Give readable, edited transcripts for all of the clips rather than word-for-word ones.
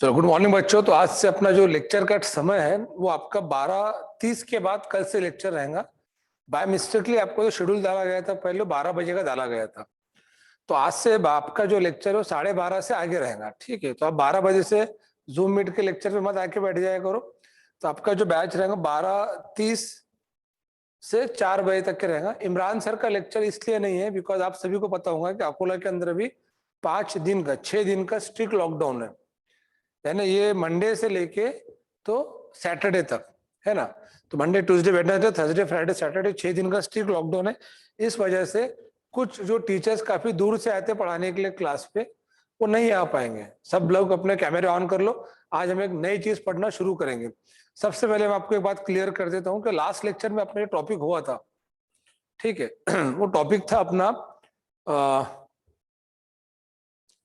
चलो, good morning बच्चों। तो आज से अपना जो लेक्चर का समय है वो आपका 12:30 के बाद कल से लेक्चर रहेगा। बाय मिस्टेकली आपको जो शेड्यूल डाला गया था पहले 12 बजे का डाला गया था, तो आज से आपका जो लेक्चर है वो 12:30 से आगे रहेगा। ठीक है, तो आप 12 बजे से जूम मीट के लेक्चर पे मत आके बैठ जाया करो। तो आपका जो बैच रहेगा 12:30 से 4 बजे तक के रहेगा। इमरान सर का लेक्चर इसलिए नहीं है बिकॉज आप सभी को पता होगा कि अकोला के अंदर अभी 6 दिन का स्ट्रिक्ट लॉकडाउन है ना। ये मंडे से लेके तो सैटरडे तक है ना। तो Monday, Tuesday, Wednesday, Thursday, Friday, Saturday 6 दिन का स्ट्रिक्ट लॉकडाउन है। इस वजह से कुछ जो टीचर्स काफी दूर से आते पढ़ाने के लिए क्लास पे वो नहीं आ पाएंगे। सब लोग अपने कैमरे ऑन कर लो। आज हम एक नई चीज पढ़ना शुरू करेंगे। सबसे पहले मैं आपको एक बात क्लियर कर देता हूँ कि लास्ट लेक्चर में अपना टॉपिक हुआ था, ठीक है। वो टॉपिक था अपना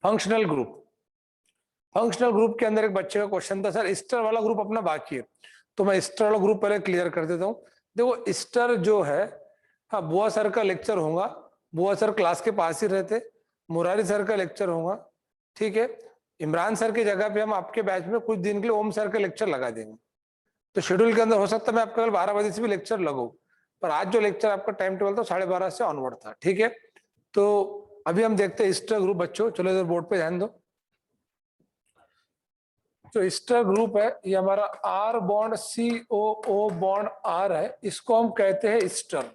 फंक्शनल ग्रुप। फंक्शनल ग्रुप के अंदर एक बच्चे का क्वेश्चन था, सर ईस्टर वाला ग्रुप अपना बाकी है। तो मैं ईस्टर वाला ग्रुप पहले क्लियर कर देता हूँ। देखो, ईस्टर जो है, हाँ, बुआ सर का लेक्चर होगा। बुआ सर क्लास के पास ही रहते। मुरारी सर का लेक्चर होगा, ठीक है। इमरान सर की जगह पे हम आपके बैच में कुछ दिन के लिए ओम सर का लेक्चर लगा देंगे। तो शेड्यूल के अंदर हो सकता है मैं आपका कल 12 बजे से भी लेक्चर लगाऊं, पर आज जो लेक्चर आपका टाइम टेबल था 12:30 से ऑनवर्ड था, ठीक है। तो अभी हम देखते हैं ईस्टर ग्रुप। बच्चों चलो इधर बोर्ड पे ध्यान दो। जो ईस्टर ग्रुप है ये हमारा R bond COO bond R है, इसको हम कहते हैं ईस्टर।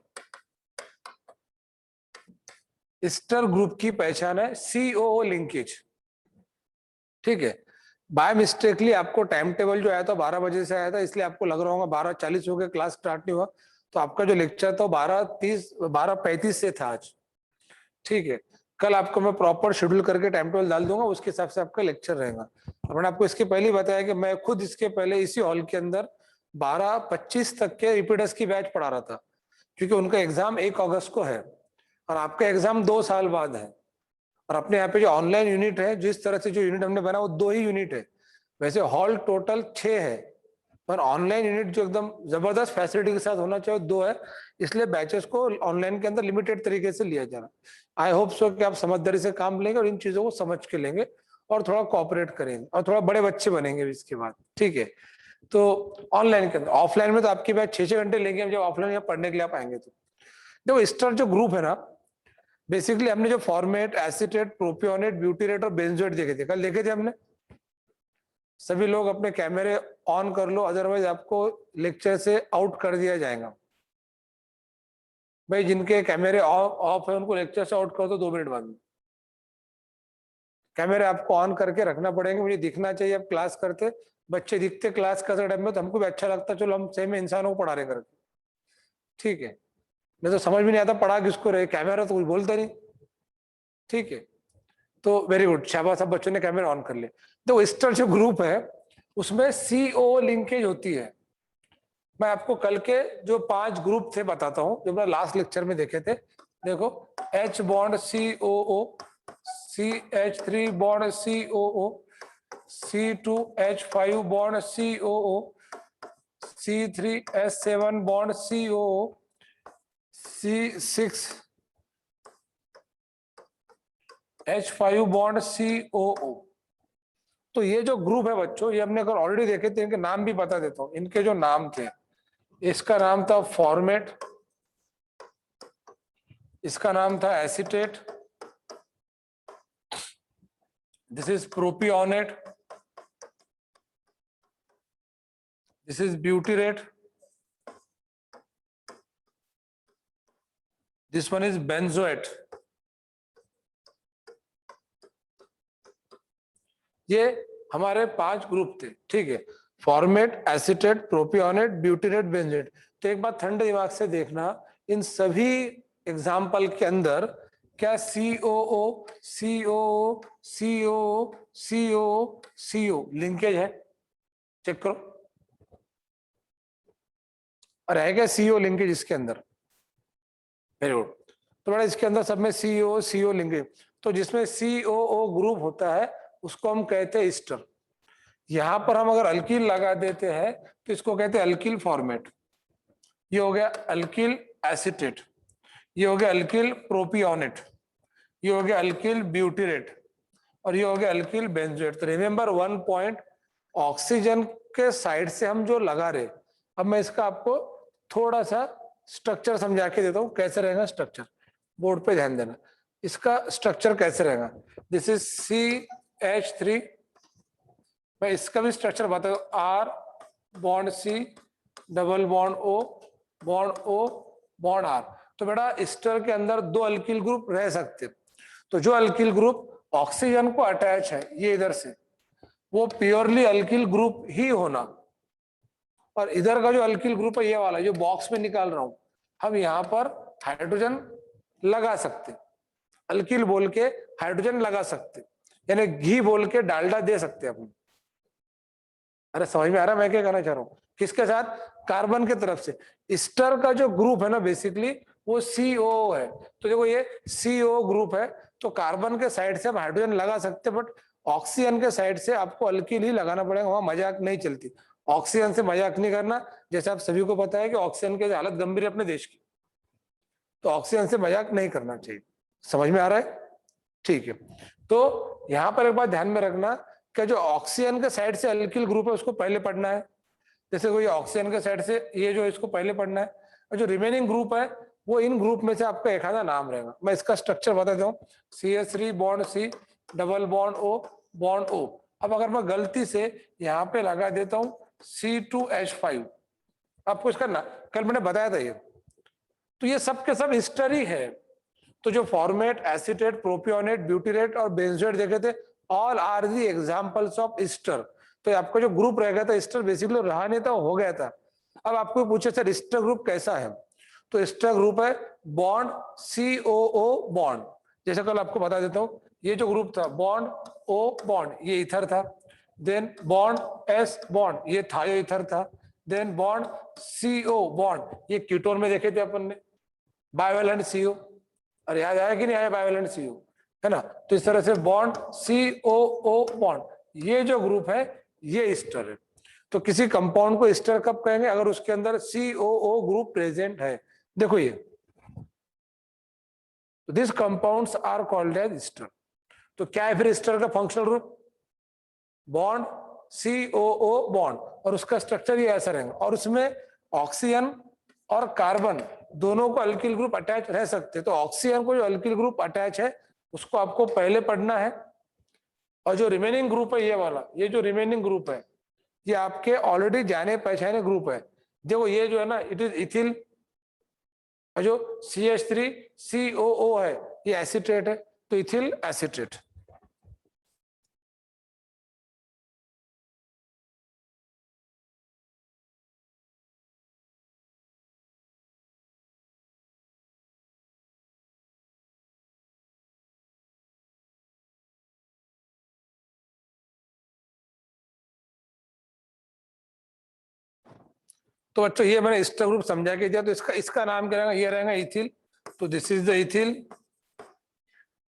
ईस्टर ग्रुप की पहचान है COO लिंकेज, ठीक है। बाय मिस्टेकली आपको टाइम टेबल जो आया था 12 बजे से आया था, इसलिए आपको लग रहा होगा 12:40 हो गया, क्लास स्टार्ट नहीं हुआ। तो आपका जो लेक्चर था 12:35 से था आज, ठीक है। कल आपको मैं प्रॉपर शेड्यूल करके टाइम टेबल डाल दूंगा, उसके हिसाब से आपका लेक्चर रहेगा। अब मैंने आपको इसके पहले ही बताया कि मैं खुद इसके पहले इसी हॉल के अंदर 12:25 तक के रिपीटर्स की बैच पढ़ा रहा था, क्योंकि उनका एग्जाम 1 अगस्त को है और आपका एग्जाम 2 साल बाद है। और अपने यहाँ पे जो ऑनलाइन यूनिट है, जिस तरह से जो यूनिट हमने बना वो 2 ही यूनिट है। वैसे हॉल टोटल 6 है, पर ऑनलाइन यूनिट जो एकदम जबरदस्त फैसिलिटी के साथ होना चाहिए 2 है। इसलिए बैचेस को ऑनलाइन के अंदर लिमिटेड तरीके से लिया जा रहा है। आई होप सो कि आप समझदारी से काम लेंगे और इन चीजों को समझ के लेंगे और थोड़ा कोऑपरेट करेंगे और थोड़ा बड़े बच्चे बनेंगे इसके बाद, ठीक है। तो ऑनलाइन के अंदर, ऑफलाइन में तो आपकी बैच 6-6 घंटे लेंगे, जब ऑफलाइन यहाँ पढ़ने के लिए आप आएंगे तो। देखो, स्टार जो ग्रुप है ना, बेसिकली हमने जो फॉर्मेट, एसीटेट, प्रोपियोनेट, ब्यूटीरेट और बेंजोएट देखे थे, कल देखे थे हमने। सभी लोग अपने कैमरे ऑन कर लो, अदरवाइज आपको लेक्चर से आउट कर दिया जाएगा। भाई जिनके कैमरे ऑफ है उनको लेक्चर से आउट कर दो 2 मिनट बाद में। कैमरे आपको ऑन करके रखना पड़ेंगे, मुझे दिखना चाहिए आप क्लास करते। बच्चे दिखते क्लास करते टाइम में तो हमको भी अच्छा लगता, चलो हम सेम इंसानों को पढ़ा रहे करके, ठीक है। नहीं तो समझ भी नहीं आता पढ़ा किसको रहे, कैमरा तो कुछ बोलता नहीं, ठीक है। तो वेरी गुड, शाबाश, सब बच्चों ने कैमरा ऑन कर लिया। तो स्टार जो ग्रुप है उसमें COO लिंकेज होती है। मैं आपको कल के जो 5 ग्रुप थे बताता हूं, जो मैं लास्ट लेक्चर में देखे थे। देखो, H bond COO, CH3 bond COO, C2H5 bond COO, C3S7 bond COO, C6H5 bond COO। तो ये जो ग्रुप है बच्चों, ये हमने अगर ऑलरेडी देखे थे, इनके नाम भी बता देता हूं। इनके जो नाम थे, इसका नाम था फॉर्मेट, इसका नाम था acetate, this is propionate, this is butyrate, this one is benzoate. ये हमारे 5 ग्रुप थे, ठीक है। Formate, acetate, propionate, butyrate, benzoate. तो एक बात ठंडे दिमाग से देखना, इन सभी एग्जाम्पल के अंदर क्या COO, COO, COO, COO, CO linkage है? चेक करो, और है क्या CO लिंकेज इसके अंदर? Very good. तो बड़ा इसके अंदर सब में CO लिंकेज। तो जिसमें COO ग्रुप होता है उसको हम कहते हैं ईस्टर। यहां पर हम अगर अल्किल लगा देते हैं तो इसको कहते हैं अल्किल फॉर्मेट। ये हो गया अल्किल एसीटेट, ये हो गया अल्किल प्रोपियोनेट, ये हो गया अल्किल ब्यूटीरेट, और ये हो गया अल्किल बेंजोएट। तो रिमेंबर 1 पॉइंट, ऑक्सीजन के साइड से हम जो लगा रहे, अब मैं इसका आपको थोड़ा सा स्ट्रक्चर समझा के देता हूं कैसे रहेगा स्ट्रक्चर, बोर्ड पे ध्यान देना। इसका स्ट्रक्चर कैसे रहेगा, दिस इज CH3, मैं इसका भी स्ट्रक्चर बताऊं, R bond C double bond O bond R। तो बेटा एस्टर के अंदर दो अल्किल ग्रुप रह सकते, तो जो अल्किल ग्रुप ऑक्सीजन को अटैच है ये इधर से, वो प्योरली अल्किल ग्रुप ही होना, और इधर का जो अल्किल ग्रुप है ये वाला जो बॉक्स में निकाल रहा हूं, हम यहाँ पर हाइड्रोजन लगा सकते, अल्किल बोल के हाइड्रोजन लगा सकते, यानी घी बोल के डालडा दे सकते अपन। अरे समझ में आ रहा है मैं क्या कहना चाह रहा हूँ, किसके साथ, कार्बन के तरफ से। एस्टर का जो ग्रुप है ना बेसिकली वो CO है, तो देखो ये CO ग्रुप है, तो कार्बन के साइड से हम हाइड्रोजन लगा सकते, बट ऑक्सीजन के साइड से आपको अल्किल ही लगाना पड़ेगा, वहां मजाक नहीं चलती, ऑक्सीजन से मजाक नहीं करना। जैसे आप सभी को पता है कि ऑक्सीजन की हालत गंभीर है अपने देश की, तो ऑक्सीजन से मजाक नहीं करना चाहिए, समझ में आ रहा है, ठीक है। तो यहाँ पर एक बात ध्यान में रखना कि जो ऑक्सीजन के साइड से अल्किल ग्रुप है उसको पहले पढ़ना है, जैसे कोई ऑक्सीजन के साइड से ये जो इसको पहले पढ़ना है, और जो रिमेनिंग ग्रुप है वो इन ग्रुप में से आपका एक आधा नाम रहेगा। मैं इसका स्ट्रक्चर बता देता हूँ, CH3 bond C double bond O bond O। अब अगर मैं गलती से यहाँ पे लगा देता हूँ C2H5, आपको इसका ना कल मैंने बताया था ये, तो ये सब के सब एस्टर ही है। तो जो फॉर्मेट, एसीटेट, प्रोपियोनेट, ब्यूटीरेट और बेंजोएट देखे थे, all are the examples of ester. तो आपका जो ग्रुप रह गया था एस्टर बेसिकली रहा नहीं था, हो गया था। अब आपको पूछे सर एस्टर ग्रुप कैसा है, तो एस्टर ग्रुप है बॉन्ड COO बॉन्ड, जैसे कल आपको बता देता हूँ, ये जो ग्रुप था बॉन्ड O बॉन्ड ये इथर था, देन बॉन्ड S बॉन्ड ये थायो इथर था, देन बॉन्ड CO बॉन्ड ये कीटोन में देखे थे अपन ने, बायोवेलेंट CO, और याद आया कि नहीं आया बायोवेलेंट CO, है ना। तो इस तरह से बॉन्ड COO बॉन्ड ये जो ग्रुप है ये एस्टर है। तो किसी कंपाउंड को एस्टर कब कहेंगे, अगर उसके अंदर COO ग्रुप प्रेजेंट है, देखो ये, this compounds are called as ester. तो क्या है फिर एस्टर का functional group, bond COO bond, और उसका स्ट्रक्चर ये ऐसा रहेगा, और उसमें ऑक्सीजन और कार्बन दोनों को अल्किल ग्रुप अटैच रह सकते, तो ऑक्सीजन को जो अल्किल ग्रुप अटैच है उसको आपको पहले पढ़ना है, और जो रिमेनिंग ग्रुप है ये वाला, ये जो रिमेनिंग ग्रुप है ये आपके ऑलरेडी जाने पहचाने ग्रुप है। देखो ये जो है ना इट इज इथिल, और जो CH3COO है ये एसीटेट है, तो इथिल एसीटेट। तो बच्चों ये मैंने एस्टर ग्रुप समझा के दिया, तो इसका नाम क्या रहेगा, ये रहेगा इथिल, तो दिस इज द इथिल,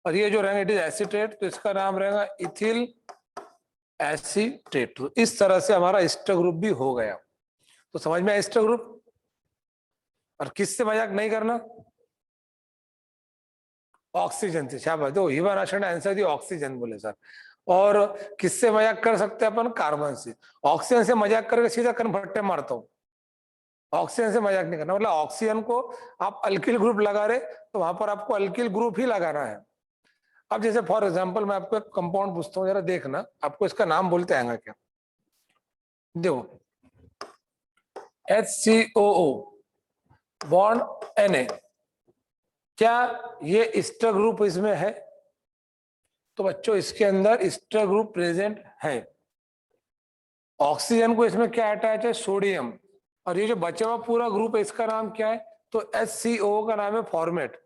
और ये जो रहेगा इट इज एसीटेट, तो इसका नाम रहेगा इथिल एसीटेट। तो इस तरह से हमारा एस्टर ग्रुप भी हो गया। तो समझ में आया एस्टर ग्रुप, और किससे मजाक नहीं करना, ऑक्सीजन से। शाबाश, दो हिवा नाशर ने आंसर दिया ऑक्सीजन बोले सर। और किससे मजाक कर सकते हैं अपन, कार्बन से। ऑक्सीजन से मजाक करके सीधा कन्फर्टे मारता हूं, ऑक्सीजन से मजाक नहीं करना, मतलब ऑक्सीजन को आप अल्किल ग्रुप लगा रहे तो वहां पर आपको अल्किल ग्रुप ही लगाना है। अब जैसे फॉर एग्जांपल मैं आपको एक कंपाउंड पूछता हूँ, जरा देखना, आपको इसका नाम बोलते आएगा क्या, देखो HCOO बॉन्ड Na, क्या ये एस्टर ग्रुप इसमें है, तो बच्चों इसके अंदर एस्टर ग्रुप प्रेजेंट है। ऑक्सीजन को इसमें क्या अटैच है, सोडियम, और ये जो बचा हुआ पूरा ग्रुप है इसका नाम क्या है, तो HCOO का नाम है फॉर्मेट।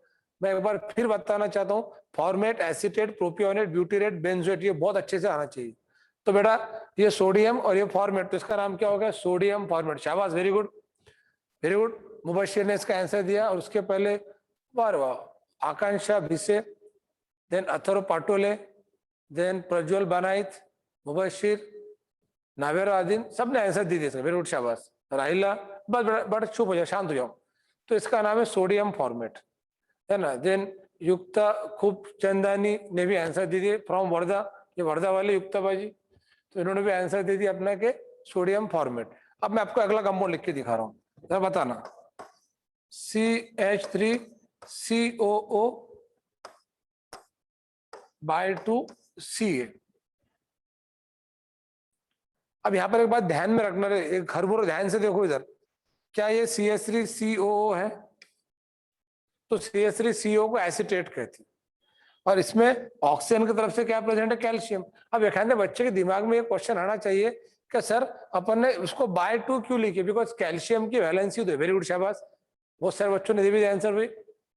मैं एक बार फिर बताना चाहता हूँ, format, acetate, propionate, butyrate, benzoate, ये बहुत अच्छे से आना चाहिए। तो बेटा ये सोडियम और ये फॉर्मेट, तो इसका नाम क्या होगा, सोडियम फॉर्मेट। शाबाश, very good very good. Mubashir ने इसका आंसर दिया, और उसके पहले वाह वाह आकांक्षा भिसे, देन अथर्व पाटोले, देन प्रज्वल बनाइत, मुबशिर, नावेरा आदिन, सबने आंसर दे दिया, वेरी गुड शाबाश। राहिला बस बड़ा चुप हो जाओ, शांत हो जाओ। तो इसका नाम है सोडियम फॉर्मेट, है ना। देन युक्ता खूब चंदानी ने भी आंसर दे दिए फ्रॉम वर्धा, ये वर्धा वाले युक्ता बाजी। तो इन्होंने भी आंसर दे दिया अपना के सोडियम फॉर्मेट। अब मैं आपको अगला कंपाउंड लिख के दिखा रहा हूं, जरा बताना। CH3COO bye 2Ca। अब यहां पर एक बात ध्यान में रखना, एक खरबूरा ध्यान से देखो इधर, क्या ये CH3COO है? तो CH3CO को एसीटेट कहती है, और इसमें ऑक्सीजन की तरफ से क्या प्रेजेंट है? कैल्शियम। अब कहते बच्चे के दिमाग में एक क्वेश्चन आना चाहिए कि सर अपन ने उसको बाय 2 क्यों लिखी? बिकॉज कैल्शियम की वैलेंसी तो वेरी गुड, शाबाश, बहुत सारे बच्चों ने दिया आंसर भाई।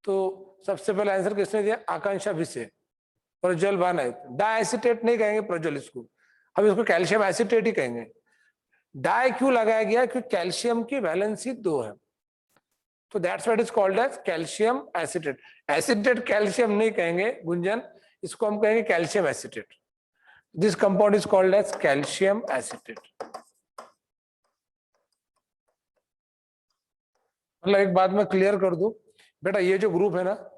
तो सबसे पहले आंसर किसने दिया? आकांक्षा विषय, प्रज्वल बानायत। डाइएसिटेट नहीं कहेंगे प्रज्वल इसको, हम इसको कैल्शियम एसिटेट ही कहेंगे। डाई क्यों लगाया गया? क्योंकि कैल्शियम की वैलेंसी 2 है, तो that's what is called as calcium acetate. Acetate calcium नहीं कहेंगे गुंजन, इसको हम कहेंगे calcium acetate. This compound is called as calcium acetate. मतलब एक बात मैं क्लियर कर दूं बेटा, ये जो ग्रुप है ना,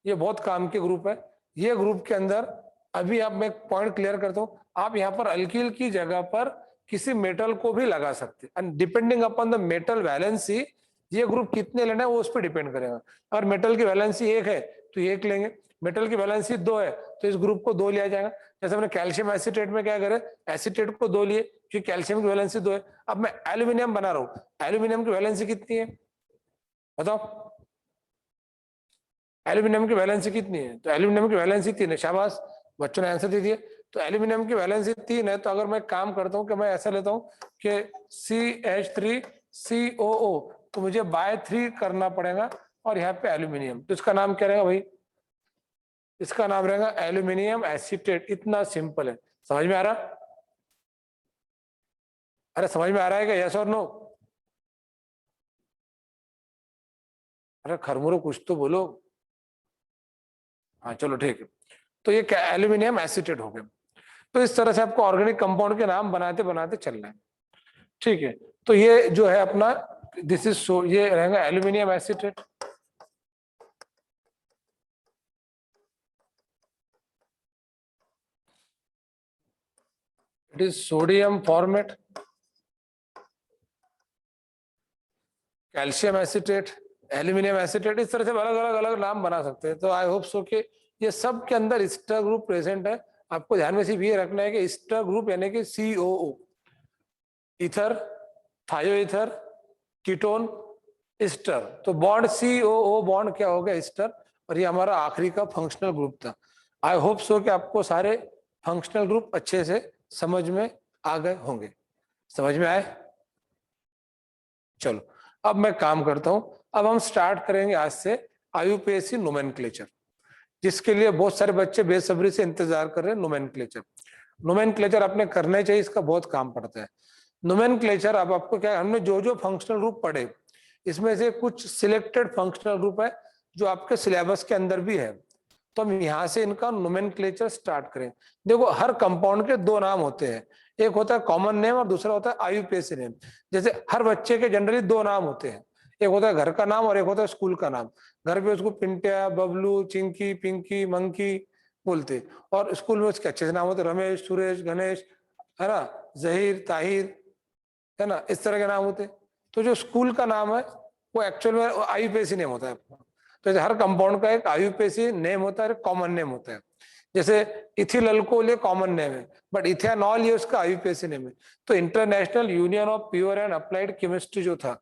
ये बहुत काम के ग्रुप है। ये ग्रुप के अंदर अभी आप, मैं पॉइंट क्लियर करता हूं, आप यहाँ पर अल्किल की जगह पर किसी मेटल को भी लगा सकते हैं, and depending upon the metal valency ये ग्रुप कितने लेना है वो उस पर डिपेंड करेगा। अगर मेटल की वैलेंसी 1 है तो 1 लेंगे, मेटल की वैलेंसी 2 है तो इस ग्रुप को 2 लिया जाएगा। जैसे हमने कैल्शियम एसिटेट में क्या करे, एसिटेट को 2 लिए क्योंकि कैल्शियम की वैलेंसी 2 है। अब मैं एल्यूमिनियम बना रहा हूं, एल्यूमिनियम की वैलेंसी कितनी है बताओ? एल्यूमिनियम की वैलेंसी कितनी है? तो एल्यूमिनियम की वैलेंसी 3 है, शाबाश, बच्चों ने आंसर दे दिया। तो एल्यूमिनियम की वैलेंसी 3 है, तो अगर मैं काम करता हूं कि मैं ऐसा लेता हूं कि CH3COO, तो मुझे बाय 3 करना पड़ेगा, और यहाँ पे एल्यूमिनियम, तो इसका नाम क्या रहेगा भाई? इसका नाम रहेगा एल्यूमिनियम एसीटेट। इतना सिंपल है, समझ में आ रहा? अरे समझ में आ रहा है क्या? यस और नो? अरे खरमुरो कुछ तो बोलो। हाँ चलो ठीक है, तो ये एल्यूमिनियम एसीटेट हो गया। तो इस तरह से आपको ऑर्गेनिक कंपाउंड के नाम बनाते बनाते चलना है, ठीक है? तो ये जो है अपना, दिस इज सो, ये रहेगा aluminium acetate. It is sodium format, calcium acetate, aluminium acetate. इस तरह से अलग अलग अलग नाम बना सकते हैं। तो आई होप सो कि ये सब के अंदर स्टर ग्रुप प्रेजेंट है। आपको ध्यान में सिर्फ ये रखना है कि स्टर ग्रुप यानी कि COO, इथर, थायो इथर, कीटोन, स्टर। तो बॉन्ड COO बॉन्ड क्या हो गया? स्टर। और ये हमारा आखिरी का फंक्शनल ग्रुप था। आई होप सो कि आपको सारे फंक्शनल ग्रुप अच्छे से समझ में आ गए होंगे। समझ में आए? चलो अब मैं काम करता हूं। अब हम स्टार्ट करेंगे आज से IUPAC नोमेनक्लेचर, जिसके लिए बहुत सारे बच्चे बेसब्री से इंतजार कर रहे हैं। नोमेनक्लेचर, नोमेनक्लेचर अपने करने चाहिए, इसका बहुत काम पड़ता है। नोमेनक्लेचर, अब आपको क्या, हमने जो जो फंक्शनल ग्रुप पढ़े, इसमें से कुछ सिलेक्टेड फंक्शनल ग्रुप है जो आपके सिलेबस के अंदर भी है, तो हम यहां से इनका नोमेनक्लेचर स्टार्ट करें। देखो हर कंपाउंड के 2 नाम होते हैं, एक होता है कॉमन नेम और दूसरा होता है IUPAC नेम। जैसे हर बच्चे के जनरली 2 नाम होते हैं, एक होता है घर का नाम और एक होता है स्कूल का नाम। घर पे उसको पिंटिया, बबलू, चिंकी, पिंकी, मंकी बोलते, और स्कूल में उसके अच्छे से नाम होते, रमेश, सुरेश, गणेश, है ना, जहीर, ताहिर, है ना, इस तरह के नाम होते। तो जो स्कूल का नाम है वो एक्चुअल में IUPAC नेम होता है। तो हर कंपाउंड का एक IUPAC नेम होता है, कॉमन नेम होता है। जैसे इथिल अल्कोहल ये कॉमन नेम है, बट इथेनॉल ये उसका IUPAC नेम है। तो international union of pure and applied chemistry जो था,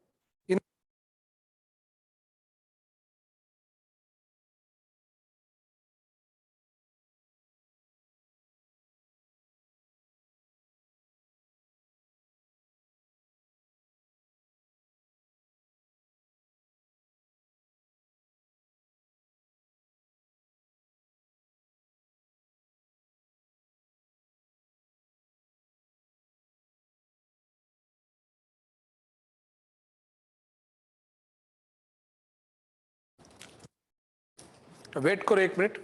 वेट करो 1 मिनट।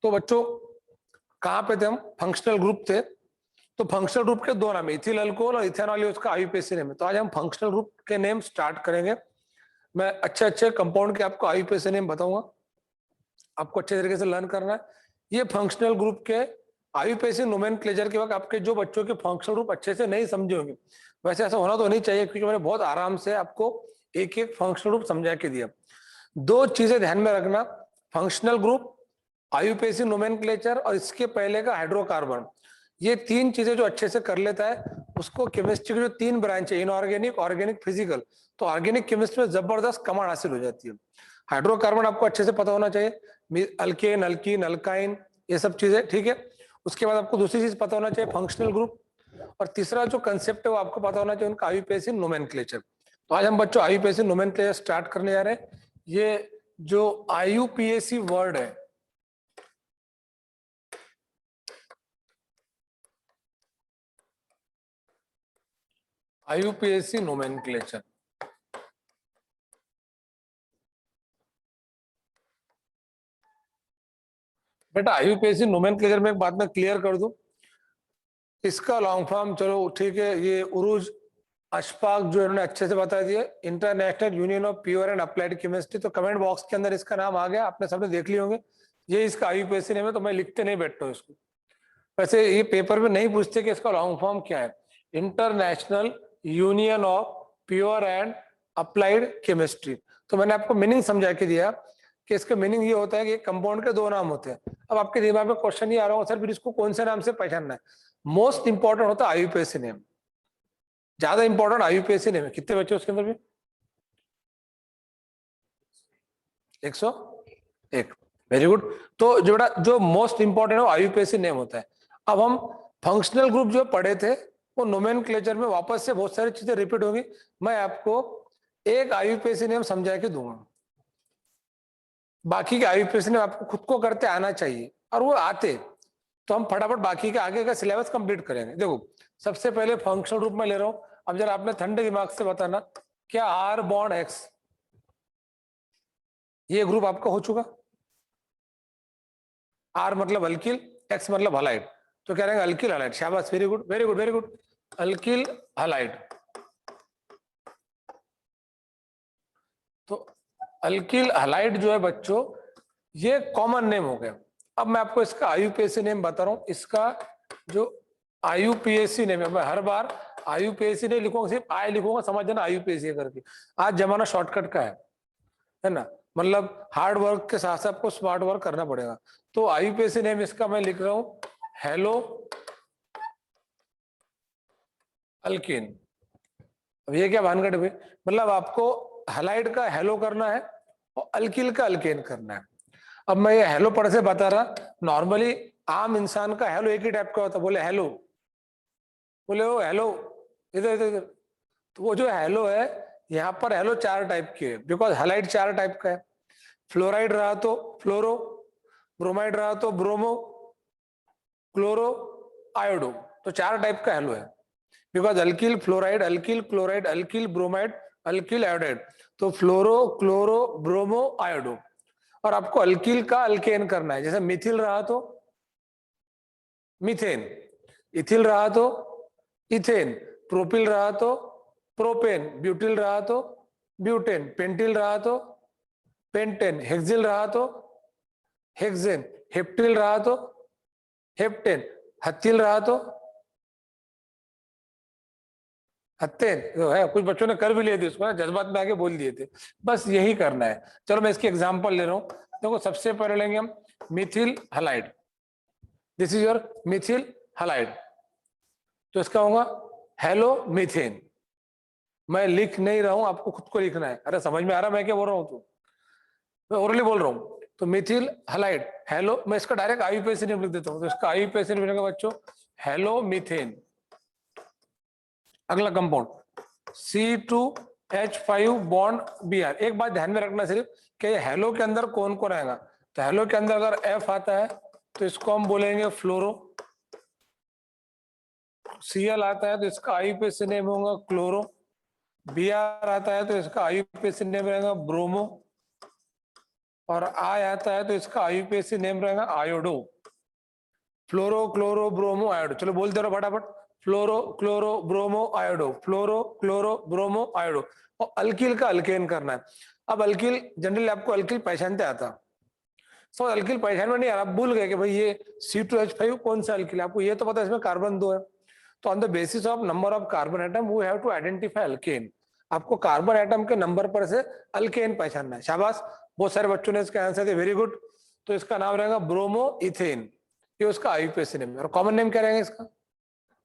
तो बच्चों कहाँ पे थे हम? फंक्शनल ग्रुप थे। तो फंक्शनल ग्रुप के दो नाम, इथिल अल्कोहल और इथेनॉल, उसका आईयूपीएसी नेम है। तो आज हम फंक्शनल ग्रुप के नेम स्टार्ट करेंगे। मैं अच्छे अच्छे कंपाउंड के आपको आईयूपीएसी नेम बताऊंगा, आपको अच्छे तरीके से लर्न करना है। ये फंक्शनल ग्रुप के आईयूपीएसी नोमेनक्लेचर के वक्त आपके जो बच्चों के फंक्शनल ग्रुप अच्छे से नहीं समझे होंगे, वैसे ऐसा होना तो नहीं चाहिए, क्योंकि मैंने बहुत आराम से आपको एक एक फंक्शनल ग्रुप समझा के दिया। दो चीजें ध्यान में रखना, फंक्शनल ग्रुप, आईयूपीएसी नोमेनक्लेचर और इसके पहले का हाइड्रोकार्बन, ये तीन चीजें जो अच्छे से कर लेता है उसको केमिस्ट्री की जो तीन ब्रांच है, इनऑर्गेनिक, ऑर्गेनिक, फिजिकल, तो ऑर्गेनिक केमिस्ट्री में जबरदस्त कमांड हासिल हो जाती है। हाइड्रोकार्बन आपको अच्छे से पता होना चाहिए, अल्केन, अल्कीन, अल्काइन, ये सब चीजें, ठीक है। उसके बाद आपको दूसरी चीज पता होना चाहिए फंक्शनल ग्रुप, और तीसरा जो कंसेप्ट है वो आपको पता होना चाहिए उनका आईयूपीएसी नोमेनक्लेचर। तो आज हम बच्चों आईयूपीएसी नोमेनक्लेचर स्टार्ट करने जा रहे हैं। ये जो आईयूपीएसी वर्ड है, आईयूपीएसी नोमेनक्लेचर, बेटा आईयूपीएसी नोमेनक्लेचर में एक बात मैं क्लियर कर दूं, इसका लॉन्ग फॉर्म चलो ठीक है, ये उरूज अशफाक जो इन्होंने अच्छे से बता दिया, international union of pure and applied chemistry. तो कमेंट बॉक्स के अंदर इसका नाम आ गया, आपने सबने देख लिए होंगे। ये इसका आईयूपीएसी नेम है, तो मैं लिखते नहीं बैठता हूँ इसको। वैसे ये पेपर में नहीं पूछते कि इसका लॉन्ग फॉर्म क्या है, international union of pure and applied chemistry. तो मैंने आपको मीनिंग समझा के दिया कि इसका मीनिंग ये होता है कि कंपाउंड के दो नाम होते हैं। अब आपके दिमाग में क्वेश्चन ये आ रहा होगा, सर फिर इसको कौन से नाम से पहचानना है? मोस्ट इंपॉर्टेंट होता है आईयूपीएसी नेम, ज्यादा इंपॉर्टेंट आईयूपीएसी नेम है। कितने बच्चे उसके अंदर भी? 101, वेरी गुड। तो जो मोस्ट इंपॉर्टेंट है वो आईयूपीएसी नेम होता है। अब हम फंक्शनल ग्रुप जो पढ़े थे वो नोमेनक्लेचर में वापस से बहुत सारी चीजें रिपीट होंगी, मैं आपको एक आईयूपीएसी नेम समझा के दूंगा। बाकी के आईयूपीएसी नेम आपको खुद को करते आना चाहिए, और वो आते तो हम फटाफट बाकी के आगे का सिलेबस कंप्लीट करेंगे। देखो सबसे पहले फंक्शनल ग्रुप में ले रहा हूं, अब जरा आपने ठंडे दिमाग से बताना, क्या आर बॉन्ड एक्स ये ग्रुप आपका हो चुका? आर मतलब अल्किल, एक्स मतलब हलाइड, तो कह रहे हैं अल्किल हलाइड। शाबाश, very good, very good, very good, alkyl halide. तो अल्किल हलाइड जो है बच्चों, ये कॉमन नेम हो गया। अब मैं आपको इसका आईयूपीएसी नेम बता रहा हूं। इसका जो आईयूपीएसी नेम है, मैं हर बार आईयूपीएसी नहीं लिखूंगा, सिर्फ आई लिखूंगा, समझ जाना आईयूपीएसी करके। आज जमाना शॉर्टकट का है ना, मतलब हार्ड वर्क के साथ साथ आपको स्मार्ट वर्क करना पड़ेगा। तो आईयूपीएसी नेम इसका मैं लिख रहा हूं हेलो अल्केन। अब ये क्या भानगढ़ हुई, मतलब आपको हैलाइड का हेलो करना है और अल्किल का अल्केन करना है। अब मैं ये हेलो पढ़ से बता रहा, नॉर्मली आम इंसान का हेलो एक ही टाइप का होता है, बोले हेलो, बोले ओ हेलो, इधर इधर इधर। तो वो जो हेलो है, यहाँ पर हेलो चार टाइप की है, बिकॉज हैलाइड चार टाइप का है। फ्लोराइड रहा तो फ्लोरो, ब्रोमाइड रहा तो ब्रोमो, क्लोरो, आयोडो, तो चार टाइप का हेलो है। Because alkyl fluoride, alkyl chloride, alkyl bromide, alkyl iodide, तो फ्लोरो, क्लोरो, ब्रोमो, आयोडो। और आपको अल्किल का अल्केन करना है, जैसे मिथिल रहा तो मीथेन, इथिल रहा तो इथेन, प्रोपिल रहा तो प्रोपेन, ब्यूटिल रहा तो ब्यूटेन, पेंटिल रहा तो पेंटेन, हेक्सिल रहा तो हेक्सेन, हेप्टिल रहा तो हेप्टेन, हथिल रहा तो हत्तेन। तो है, कुछ बच्चों ने कर भी लिए थे उसको, जज्बात में आके बोल दिए थे। बस यही करना है। चलो मैं इसकी एग्जांपल ले रहा हूं। देखो सबसे पहले लेंगे हम Mithil halide, this is your Mithil halide. तो इसका होगा हेलो मीथेन। मैं लिख नहीं रहा हूं, आपको खुद को लिखना है। अरे समझ में आ रहा मैं क्या बोल रहा हूं? तो मैं ओरली बोल रहा हूं। तो मिथिल हलाइड हेलो, मैं इसका डायरेक्ट आईयूपीएसी नेम लिख देता हूं। तो इसका आईयूपीएसी नेम लिखेगा बच्चों हेलो मीथेन। अगला कंपाउंड C2H5 बॉन्ड Br। एक बात ध्यान में रखना सिर्फ कि हेलो के अंदर कौन कौन आएगा। तो हेलो के अंदर अगर F आता है तो इसको हम बोलेंगे फ्लोरो, Cl आता है तो इसका आईयूपीएसी नेम होगा क्लोरो, Br आता है तो इसका आईयूपीएसी नेम रहेगा ब्रोमो, और I आता है तो इसका आईयूपीएसी नेम रहेगा iodo. Fluoro chloro bromo iodo, चलो बोलते रहो फटाफट, fluoro chloro bromo iodo, fluoro chloro bromo iodo. और अल्किल का अल्केन करना है। अब अल्किल जनरली आपको अल्किल पहचानते आता, सो अल्किल पहचान में नहीं आ रहा, आप भूल गए कि भाई ये C2H5 कौन सा अल्किल, आपको ये तो पता है इसमें कार्बन 2 है। तो on the basis of number of carbon atom we have to identify alkane. आपको कार्बन एटम के नंबर पर से अल्केन पहचानना है। शाबाश, बहुत सारे बच्चों ने इसका आंसर दिया, वेरी गुड। तो इसका नाम रहेगा ब्रोमो इथेन, ये उसका आईयूपीएसी नेम है। और कॉमन नेम क्या रहेगा इसका,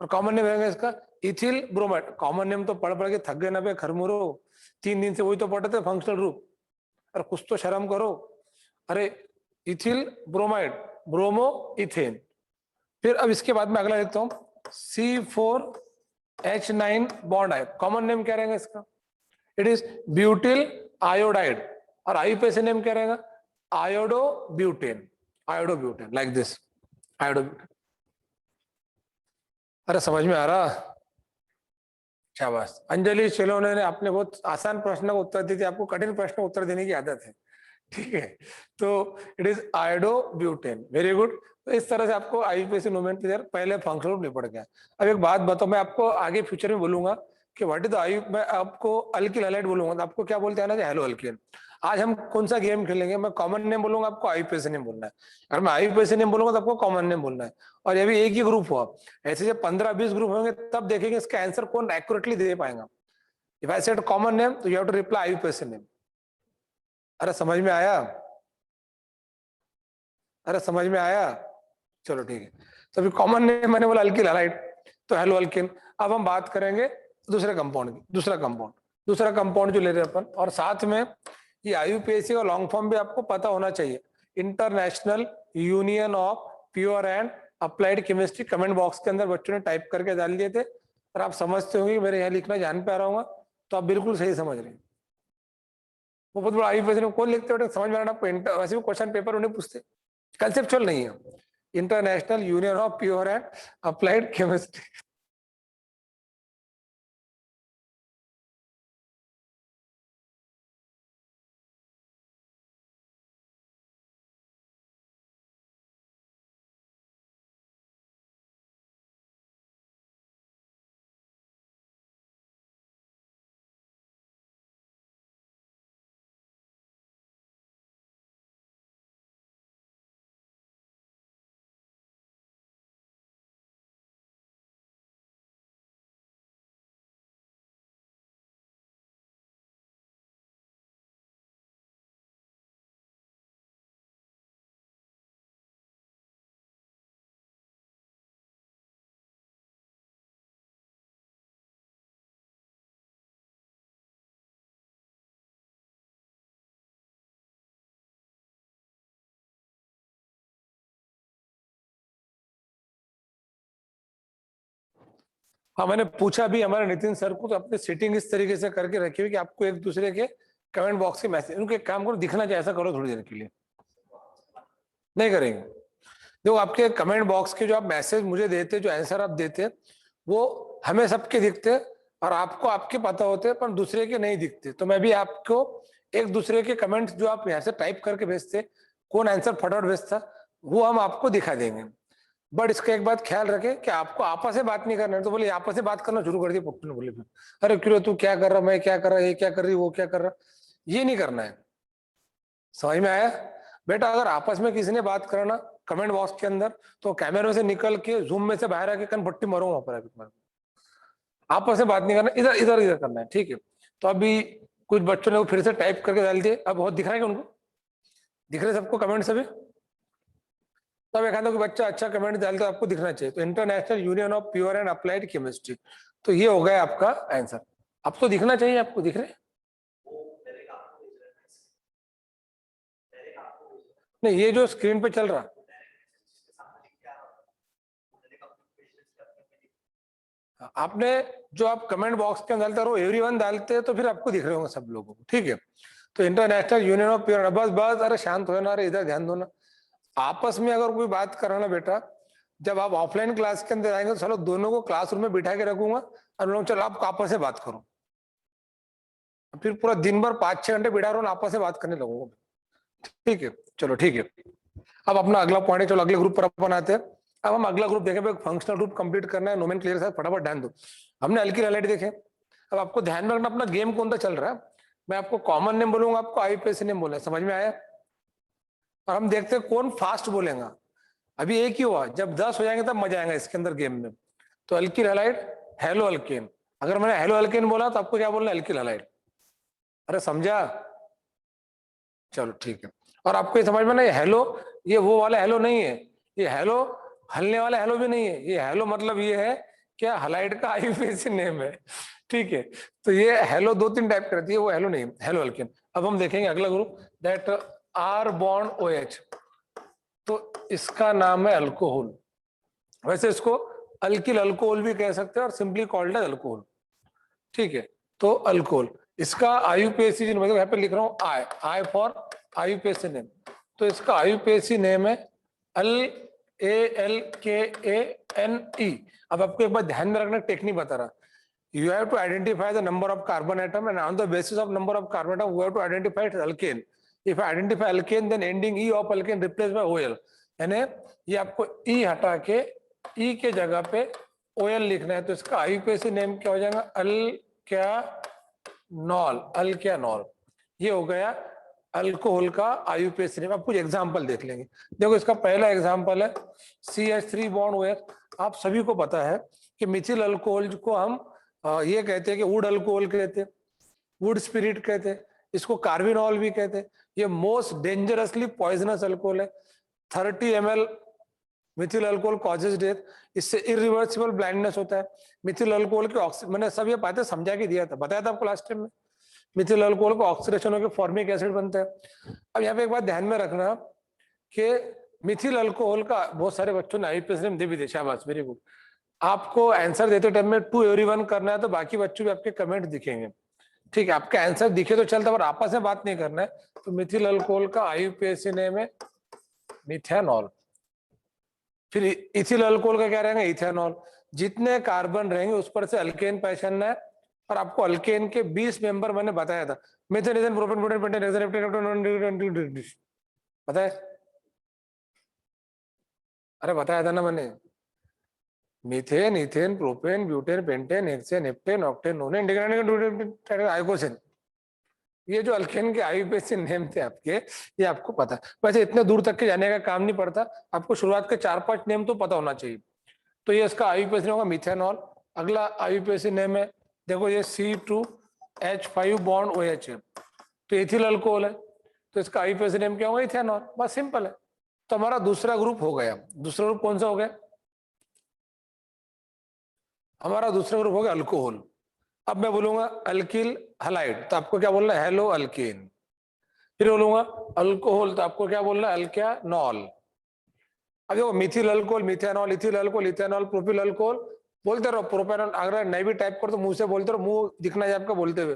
और कॉमन नेम रहेगा इसका इथिल ब्रोमाइड। कॉमन नेम तो पढ़ पढ़ के थक गए ना बे खरमुरो, 3 दिन से वही तो पढ़ते थे फंक्शनल रूप। अरे कुछ तो शर्म करो। अरे इथिल ब्रोमाइड, ब्रोमो इथेन। फिर अब इसके बाद में अगला लिखता हूं C4H9 बॉन्ड आय, कॉमन नेम क्या रहेगा इसका, इट इज ब्यूटिल आयोडाइड। और आईयूपीएसी नेम क्या रहेगा, iodo butane, iodo butane, like this, iodo butane. अरे समझ में आ रहा, शाबाश। अंजलि शेलोने ने आपने बहुत आसान प्रश्न का उत्तर दी थी, आपको कठिन प्रश्न का उत्तर देने की आदत है, ठीक है। तो it is iodo butane, very good. तो इस तरह से आपको आईयूपीएसी नोमेनक्लेचर पहले फंक्शनल निपट गया। अब एक बात बताओ, मैं आपको आगे फ्यूचर में बोलूंगा कि व्हाट इज द आयु, मैं आपको अल्किल हैलाइड बोलूंगा तो आपको क्या बोलते आना चाहिए, हेलो अल्किल। आज हम कौन सा गेम खेलेंगे, मैं कॉमन नेम बोलूंगा, आपको आईयूपीएसी नेम बोलना है। अगर मैं आईयूपीएसी नेम बोलूंगा तो आपको कॉमन नेम बोलना है। और ये भी एक ही ग्रुप हुआ, ऐसे जब 15-20 ग्रुप होंगे तब देखेंगे इसका आंसर कौन एक्यूरेटली दे पाएगा। If I said common name तो you have to reply IUPAC name. अरे समझ में आया, अरे समझ में आया, चलो ठीक है। तो अभी कॉमन नेम मैंने बोला अल्किल हैलाइड, तो हेलो अल्किन। अब हम बात करेंगे दूसरे कंपाउंड की, दूसरा कंपाउंड जो ले रहे हैं अपन, और साथ में ये आईयूपीएसी का लॉन्ग फॉर्म भी आपको पता होना चाहिए, international union of pure and applied chemistry. Comment box के अंदर बच्चों ने टाइप करके डाल दिए थे, और आप समझते होंगे मेरे यहाँ लिखना जान पे आ रहा होगा, तो आप बिल्कुल सही समझ रहे हैं। वो बहुत बड़ा आईयूपीएसी में कौन लिखते हो, समझ में आ रहा आपको, वैसे भी क्वेश्चन पेपर उन्हें पूछते, कंसेप्चुअल नहीं है। International union of pure and applied chemistry. हाँ मैंने पूछा भी हमारे नितिन सर को, तो अपनी सेटिंग इस तरीके से करके रखी हुई कि आपको एक दूसरे के कमेंट बॉक्स के मैसेज, उनके काम करो दिखना चाहिए, ऐसा करो थोड़ी देर के लिए, नहीं करेंगे। देखो आपके कमेंट बॉक्स के जो आप मैसेज मुझे देते, जो आंसर आप देते, वो हमें सबके दिखते, और आपको आपके पता होते पर दूसरे के नहीं दिखते। तो मैं भी आपको एक दूसरे के कमेंट्स जो आप यहाँ से टाइप करके भेजते, कौन आंसर फटाफट भेजता, वो हम आपको दिखा देंगे। बट इसका एक बात ख्याल रखें कि आपको आपस में बात नहीं करना है। तो बोले आपस में बात करना शुरू कर दिया पप्पू ने, बोले फिर अरे क्यों तू क्या कर रहा, मैं क्या कर रहा, ये क्या कर रही, वो क्या कर रहा, ये नहीं करना है। समझ में आया बेटा? अगर आपस में किसी ने बात करना कमेंट बॉक्स के अंदर, तो कैमरे से निकल के जूम में से बाहर आके कनपट्टी मारो वहां पर आके, आपस में बात नहीं करना, इधर इधर इधर करना है, ठीक है। तो अभी कुछ बच्चों ने वो फिर से टाइप करके डाल दिए, अब बहुत दिख रहा है कि उनको दिख रहे सबको कमेंट सभी? तब एक कोई बच्चा अच्छा कमेंट डालता है आपको दिखना चाहिए। तो international union of pure and applied chemistry, तो ये हो गया आपका आंसर। अब तो दिखना चाहिए आपको, दिख रहे? नहीं, ये जो स्क्रीन पे चल रहा, आपने जो आप कमेंट बॉक्स के अंदर डालते हो एवरीवन डालते हैं, तो फिर आपको दिख रहे होंगे सब लोगों को, ठीक है। तो इंटरनेशनल यूनियन ऑफ प्योर, बस बस, अरे शांत हो ना, अरे इधर ध्यान दो ना। आपस में अगर कोई बात कराना बेटा, जब आप ऑफलाइन क्लास के अंदर आएंगे तो चलो दोनों को क्लासरूम में बिठा के रखूंगा, और लोग चलो आप आपस में बात करो, फिर पूरा दिन भर 5-6 घंटे बिठा रहा हूँ आपस में बात करने लगूंगा, ठीक है। चलो ठीक है, अब अपना अगला पॉइंट है, चलो अगले ग्रुप पर अपन आते हैं। अब हम अगला ग्रुप देखें, फंक्शनल ग्रुप कंप्लीट करना है, नोमेनक्लेचर से फटाफट ध्यान दो। हमने अल्किल हैलाइड देखे, अब आपको ध्यान में रखना अपना गेम कौन सा चल रहा है। मैं आपको कॉमन नेम बोलूंगा, आपको आईयूपीएसी नेम बोलना है, समझ में आया? और हम देखते हैं कौन फास्ट बोलेगा। अभी एक ही हुआ, जब 10 हो जाएंगे तब मजा आएगा इसके अंदर गेम में। तो अल्किल हैलाइड, हेलो अल्केन। अगर मैंने हेलो अल्केन बोला तो आपको क्या बोलना है? Alkyl halide. अरे समझा? चलो ठीक है। और आपको ये समझ में ना, ये हेलो ये वो वाला हेलो नहीं है, ये हेलो हलने वाला हेलो भी नहीं है। ये हेलो मतलब ये है क्या, हलाइड का आईयूपीएसी नेम है। ठीक है, तो ये हेलो 2-3 टाइप करती है, वो हेलो नहीं, हेलो अल्केन। अब हम देखेंगे अगला group, that are bond OH. तो इसका नाम है अल्कोहल। वैसे इसको अल्किल अल्कोहल भी कह सकते हैं और सिंपली कॉल्ड एज अल्कोहल। ठीक है, तो अल्कोहल, इसका आईयूपीएसी मतलब यहाँ पे लिख रहा हूँ आई, आई फॉर आईयूपीएसी नेम। तो इसका आईयूपीएसी नेम है ALKANE। अब आपको एक बार ध्यान में रखना, टेक्निक बता रहा, you have to identify the number of carbon atom and on the basis of number of carbon atom we have to identify its alkane. If I identify alkane then ending E of alkane replaced by OL, यानी ये आपको E हटा के E के जगह पे OL लिखना है। तो इसका आईयूपीएसी नेम क्या हो जाएगा? अल्क्यानॉल, अल्क्यानॉल। ये हो गया अल्कोहल का आईयूपीएसी नेम। अब कुछ एग्जांपल देख लेंगे। देखो इसका पहला एग्जांपल है CH3 बॉन्ड OH। आप सभी को पता है कि मिथिल अल्कोहल को हम ये कहते हैं कि वुड अल्कोहल कहते हैं, वुड स्पिरिट कहते हैं, इसको कार्बिनॉल भी कहते हैं। ये मोस्ट डेंजरसली पॉइजनस अल्कोहल है। 30 ml Mithil alcohol causes death. इससे इरिवर्सिबल ब्लाइंडनेस होता है। मिथिल अल्कोहल के मैंने सब ये बातें समझा के दिया था, बताया था आपको लास्ट टाइम में। मिथिल अल्कोहल को ऑक्सीडेशन होकर फॉर्मिक एसिड बनता है। अब यहाँ पे एक बात ध्यान में रखना कि मिथिल अल्कोहल का बहुत सारे बच्चों ने आईयूपीएसी नेम दे भी दिया, शाबाश, वेरी गुड। आपको आंसर देते टाइम में टू एवरीवन करना है, तो बाकी बच्चों भी आपके कमेंट दिखेंगे। ठीक है, आपका आंसर दिखे तो चलता, पर आपस में बात नहीं करना है। तो मिथिल अल्कोहल का आईयूपीएसी नेम है मिथेनॉल। फिर इथिल अल्कोहल का क्या रहेगा? इथेनॉल। जितने कार्बन रहेंगे उस पर से अल्केन पहचानना है। और आपको अल्केन के 20 मेंबर मैंने बताया था, methane, ethane, propane, butane, pentane, hexane, heptane, बताया? अरे बताया था ना मैंने, methane, ethane, propane, butane, pentane, hexane, heptane, octane, nonane, decane, icosane. ये जो अल्केन के आईयूपीएसी नेम थे आपके, ये आपको पता। वैसे इतने दूर तक के जाने का काम नहीं पड़ता, आपको शुरुआत के 4-5 नेम तो पता होना चाहिए। तो ये इसका आईयूपीएसी नेम होगा मिथेनॉल। अगला आईयूपीएसी नेम है, देखो ये C2H5 बॉन्ड OH है, तो एथिल अल्कोहल है, तो इसका आईयूपीएसी नेम क्या होगा? इथेनॉल। बस सिंपल है। तो हमारा दूसरा ग्रुप हो गया। दूसरा ग्रुप कौन सा हो गया? हमारा दूसरा ग्रुप हो गया अल्कोहल। अब मैं बोलूंगा अल्किल हलाइड, तो आपको क्या बोलना है? Hello alkane. फिर बोलूंगा अल्कोहल, तो आपको क्या बोलना है? अल्क्यानॉल। अब देखो Mithil alcohol, methanol, ethyl alcohol, ethanol, propyl alcohol, बोलते रहो। प्रोपेनॉल, अगर नहीं भी टाइप कर तो मुंह से बोलते रहो, मुंह दिखना चाहिए आपका बोलते हुए।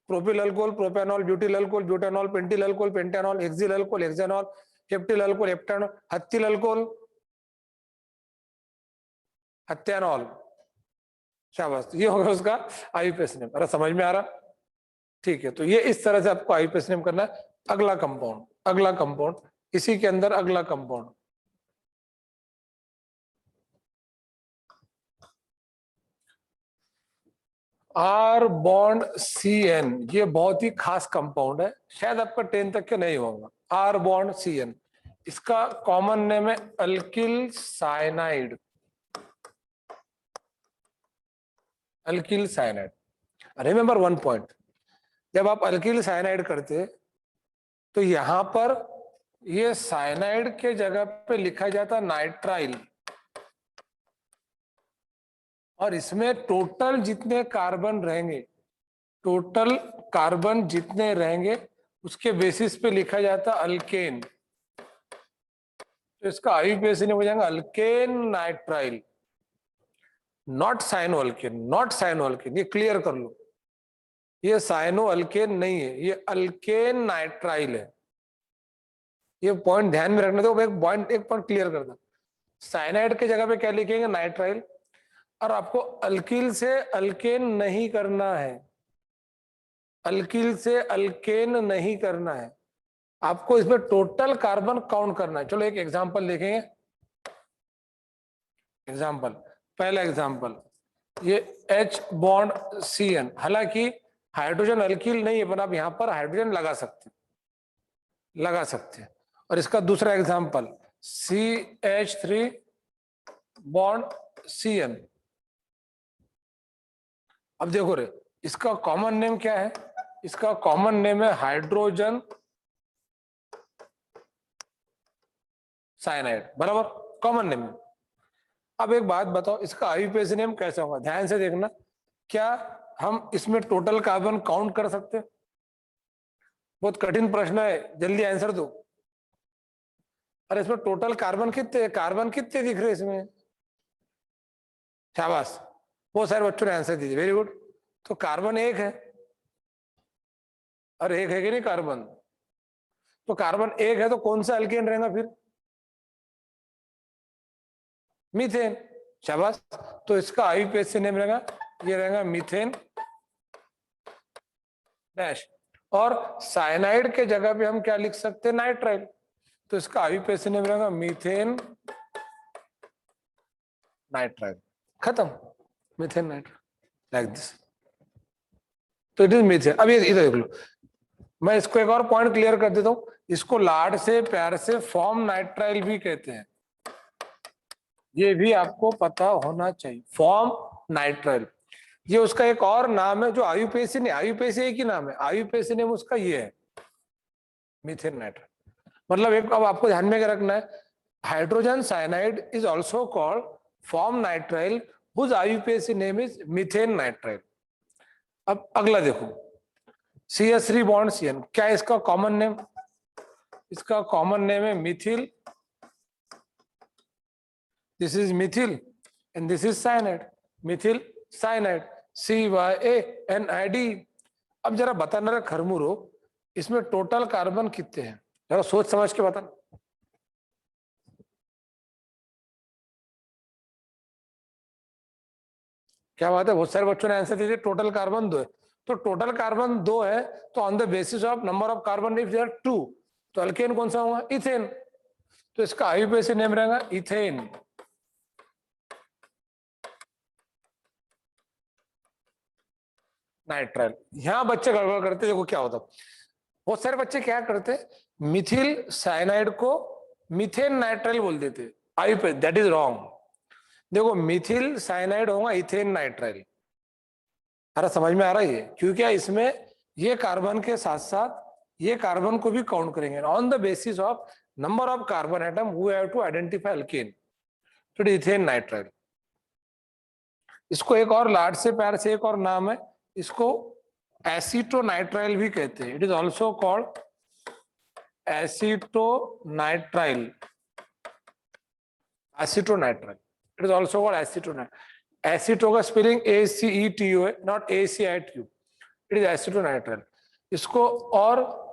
Propyl alcohol, propanol, butyl alcohol, butanol, pentyl alcohol, pentanol, hexyl alcohol, hexanol, heptyl alcohol, heptanol, हत्तिल अल्कोहल, हत्यानॉल। शाबाश, ये होगा उसका आईयूपीएसी नेम। अरे समझ में आ रहा? ठीक है, तो ये इस तरह से आपको आईयूपीएसी नेम करना है। अगला कंपाउंड, अगला कंपाउंड, इसी के अंदर अगला कंपाउंड, आर बॉन्ड CN। ये बहुत ही खास कंपाउंड है, शायद आपका 10 तक के नहीं होगा। आर बॉन्ड CN, इसका कॉमन नेम है alkyl cyanide, alkyl cyanide. Remember one point, जब आप अल्किल साइनाइड करते तो यहां पर ये साइनाइड के जगह पे लिखा जाता नाइट्राइल, और इसमें टोटल जितने कार्बन रहेंगे, टोटल कार्बन जितने रहेंगे उसके बेसिस पे लिखा जाता अल्केन। तो इसका आईयूपीएसी नेम हो जाएगा alkane nitrile, not cyano alkane, not cyano alkane, ये क्लियर कर लो। ये साइनो अल्केन नहीं है, ये अल्केन नाइट्राइल है। ये पॉइंट ध्यान में रखना। तो एक पॉइंट क्लियर कर दो, साइनाइड के जगह पे क्या लिखेंगे? नाइट्राइल। और आपको अल्किल से अल्केन नहीं करना है, अल्किल से अल्केन नहीं करना है, आपको इसमें टोटल कार्बन काउंट करना है। चलो एक एग्जांपल देखेंगे। एग्जाम्पल, पहला एग्जाम्पल, ये H बॉन्ड CN, हालांकि हाइड्रोजन अल्कील नहीं है, पर आप यहां पर हाइड्रोजन लगा सकते हैं। और इसका दूसरा एग्जाम्पल CH3 बॉन्ड CN। अब देखो रे, इसका कॉमन नेम क्या है? इसका कॉमन नेम है हाइड्रोजन साइनाइड, बराबर, कॉमन नेम है। अब एक बात बताओ, इसका आईयूपीएसी नेम कैसे होगा? ध्यान से देखना, क्या हम इसमें टोटल कार्बन काउंट कर सकते हैं? बहुत कठिन प्रश्न है, जल्दी आंसर दो। अरे इसमें टोटल कार्बन कितने दिख रहे इसमें? शाबाश, वो सारे बच्चों ने आंसर दीजिए, वेरी गुड। तो कार्बन एक है, और एक है कि नहीं कार्बन? तो कार्बन एक है तो कौन सा अल्केन रहेगा फिर? मीथेन, शाबाश। तो इसका आईयूपीएसी नेम रहेगा, ये रहेगा मीथेन डैश। और साइनाइड के जगह पे हम क्या लिख सकते हैं? नाइट्राइल। तो इसका आईयूपीएसी नेम रहेगा मीथेन नाइट्राइल, खत्म, मीथेन नाइट्राइल, लाइक दिस। तो इट इज मीथेन। अब ये इधर देख लो, मैं इसको एक और पॉइंट क्लियर कर देता हूं, इसको लाड से प्यार से फॉर्म नाइट्राइल भी कहते हैं, ये भी आपको पता होना चाहिए, फॉर्म नाइट्राइल। ये उसका एक और नाम है जो आईयूपीएसी ने, आईयूपीएसी एक ही नाम है, आईयूपीएसी नेम उसका ये है, मीथेन नाइट्राइल। मतलब एक, अब आपको ध्यान में क्या रखना है, hydrogen cyanide is also called form nitrile whose IUPAC name is methane nitrile. अब अगला देखो, CH3 बॉन्ड CN, क्या है इसका कॉमन नेम? इसका कॉमन नेम है methyl, this is methyl and this is cyanide, methyl cyanide, CYANID। अब जरा बताना रे खरमुरो, इसमें टोटल कार्बन कितने हैं? जरा सोच समझ के बताना। क्या बात है, बहुत सारे बच्चों ने आंसर दिए, टोटल कार्बन 2 है। तो टोटल कार्बन 2 है, तो on the basis of number of carbon if there 2, तो अल्केन कौन सा होगा? इथेन। तो इसका आईयूपीएसी नेम रहेगा इथेन नाइट्राइल। यहां बच्चे गड़बड़ करते, देखो क्या होता, बहुत सारे बच्चे क्या करते, मिथिल साइनाइड को मीथेन नाइट्राइल बोल देते, आईयूपीएसी, दैट इज रॉन्ग। देखो मिथिल साइनाइड होगा इथेन नाइट्राइल। अरे समझ में आ रहा है? क्योंकि इसमें ये कार्बन के साथ साथ ये कार्बन को भी काउंट करेंगे on the basis of number of carbon atom who have to identify alkane, तो इथेन नाइट्राइल। इसको एक और लाड से प्यार से एक और नाम है, इसको एसीटोनाइट्राइल भी कहते हैं, it is also called acetonitrile, acetonitrile, it is also called acetonitrile. Aceto का स्पेलिंग ACETO है, not ACITU, it is acetonitrile. इसको, और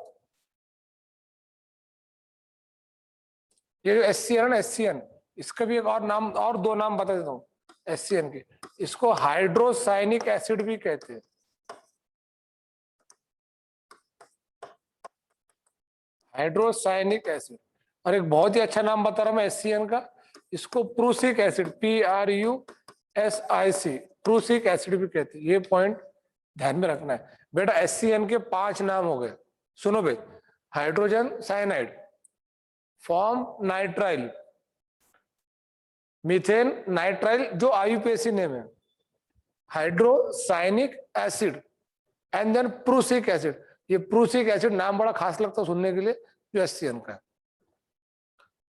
ये जो SCN है, SCN, इसका भी एक और नाम, और दो नाम बता देता हूँ SCN के, इसको हाइड्रोसाइनिक एसिड भी कहते हैं, हाइड्रोसाइनिक एसिड। और एक बहुत ही अच्छा नाम बता रहा हूं मैं SCN का, इसको prussic acid, PRUSIC, prussic acid भी कहते हैं। ये पॉइंट ध्यान में रखना है बेटा। SCN के 5 नाम हो गए, सुनो भाई, hydrogen cyanide, form nitrile, methane nitrile जो आईयूपीएसी नेम है, hydrocyanic acid, and then prussic acid. ये प्रूसिक एसिड नाम बड़ा खास लगता है सुनने के लिए, जो SCN का है,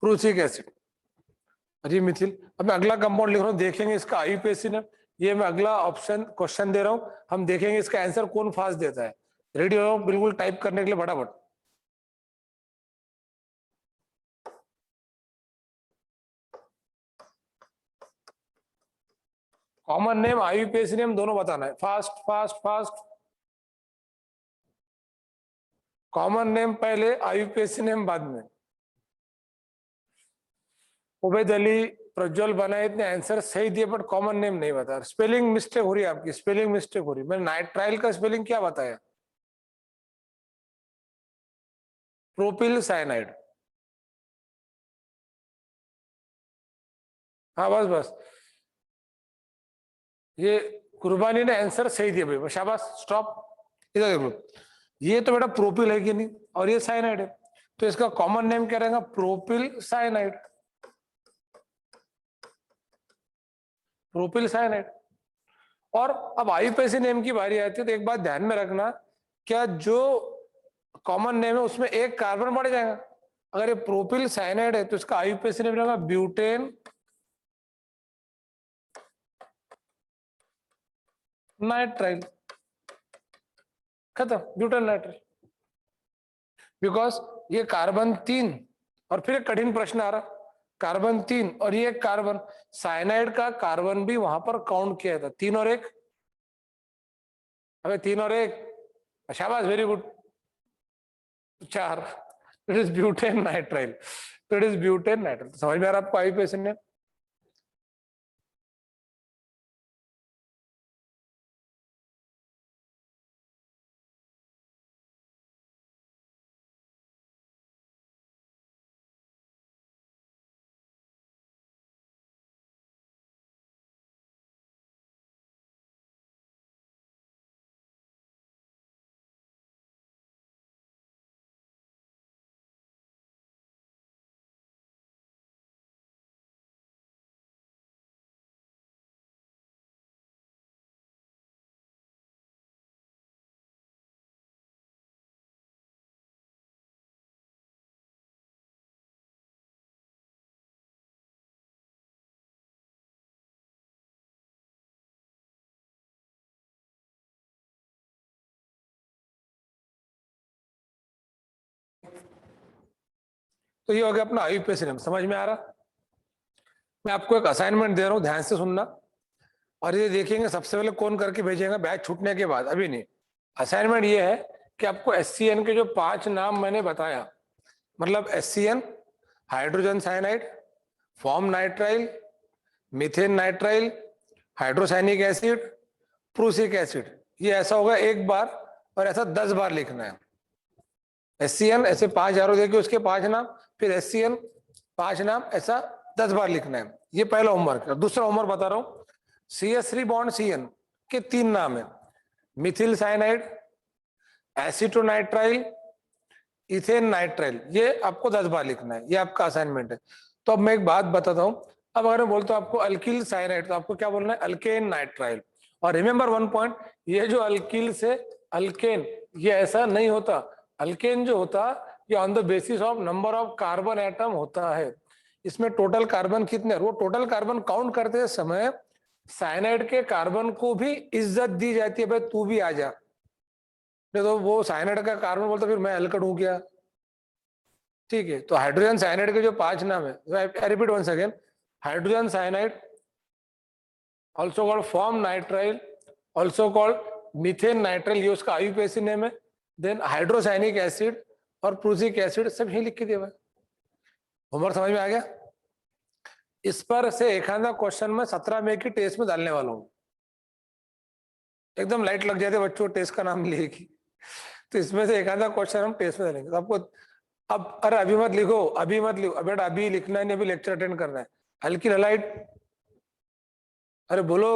प्रूसिक एसिड। अरे मिथिल, अब मैं अगला कंपाउंड लिख रहा हूं, देखेंगे इसका आईयूपीएसी नेम। ये मैं अगला ऑप्शन क्वेश्चन दे रहा हूं, हम देखेंगे इसका आंसर कौन फास्ट देता है। रेडी हो बिल्कुल टाइप करने के लिए फटाफट। कॉमन नेम आईयूपीएसी नेम दोनों बताना है, fast fast fast. Common name पहले, आईयूपीएसी नेम बाद में। उबैद अली, प्रज्वल बनाए, इतने आंसर सही दिए बट कॉमन नेम नहीं बता। स्पेलिंग मिस्टेक हो रही है आपकी, स्पेलिंग मिस्टेक हो रही है। मैंने नाइट्राइल का स्पेलिंग क्या बताया? Propyl cyanide. हाँ बस बस, ये कुर्बानी ने आंसर सही दिया भाई, शाबाश, स्टॉप। इधर देख लो, ये तो बेटा प्रोपिल है कि नहीं, और ये साइनाइड है, तो इसका कॉमन नेम क्या रहेगा, प्रोपिल साइनाइड, प्रोपिल साइनाइड। और अब आईयूपीएसी नेम की बारी आती है, तो एक बात ध्यान में रखना, क्या जो कॉमन नेम है उसमें एक कार्बन बढ़ जाएगा। अगर ये प्रोपिल साइनाइड है तो इसका आईयूपीएसी नेम रहेगा ब्यूटेन नाइट्राइल, खत्म, ब्यूटेन नाइट्राइल। बिकॉज ये कार्बन 3, और फिर एक कठिन प्रश्न आ रहा, कार्बन 3 और ये कार्बन, साइनाइड का कार्बन भी वहां पर काउंट किया था, 3 और 1, अबे 3 और 1, शाबाश, very good, 4, it is butane nitrile, तो इट इज ब्यूटेन नाइट्राइल। समझ में आ रहा आपको आईयूपीएसी नेम? तो ये हो गया अपना आईयूपीएसी नेम, समझ में आ रहा? मैं आपको एक असाइनमेंट दे रहा हूं, ध्यान से सुनना, और ये देखेंगे सबसे पहले कौन करके भेजेगा बैच छूटने के बाद, अभी नहीं। असाइनमेंट ये है कि आपको एससीएन के जो 5 नाम मैंने बताया, मतलब SCN, hydrogen cyanide, form nitrile, methane nitrile, hydrocyanic acid, prussic acid, ये ऐसा होगा एक बार, और ऐसा 10 बार लिखना है। एससीएन ऐसे 5 एरो देके उसके 5 नाम, फिर एससीएन 5 नाम, ऐसा 10 बार लिखना है। ये पहला होमवर्क है। दूसरा होमवर्क बता रहा हूं, CH3 बॉन्ड CN के 3 नाम है, मिथिल साइनाइड, एसिटोनाइट्राइल, इथेन नाइट्राइल, ये आपको 10 बार लिखना है, ये आपका असाइनमेंट है। तो अब मैं एक बात बताता हूं, अब अगर मैं बोलता हूं आपको अल्किल साइनाइड, तो आपको क्या बोलना है, अल्केन नाइट्राइल। और रिमेंबर वन पॉइंट, ये जो अल्किल से अल्केन, ये ऐसा नहीं होता, अल्केन जो होता ये on the basis of number of carbon atom होता है, इसमें टोटल कार्बन कितने, वो टोटल कार्बन काउंट करते समय साइनाइड के कार्बन को भी इज्जत दी जाती है, भाई तू भी आ जा, नहीं तो वो साइनाइड का कार्बन बोलता फिर मैं अल्कड हूं क्या। ठीक है, तो हाइड्रोजन साइनाइड के जो 5 नाम है, I repeat once again, hydrogen cyanide, also called form nitrile, also called methane nitrile, ये उसका आईयूपीएसी नेम है। देन हाइड्रोसाइनिक एसिड और प्रूसिक एसिड, सब यही लिख के दिया हुआ है। होमवर्क समझ में आ गया? इस पर से एक आधा क्वेश्चन में 17 मई की टेस्ट में डालने वाला हूँ, एकदम लाइट लग जाते बच्चों टेस्ट का नाम लेगी, तो इसमें से एक आधा क्वेश्चन हम टेस्ट में डालेंगे। तो आपको अब, अरे अभी मत लिखो, अभी मत लिखो बेटा, अभी लिखना है नहीं, अभी लेक्चर अटेंड करना है। हल्की हलाइट, अरे बोलो,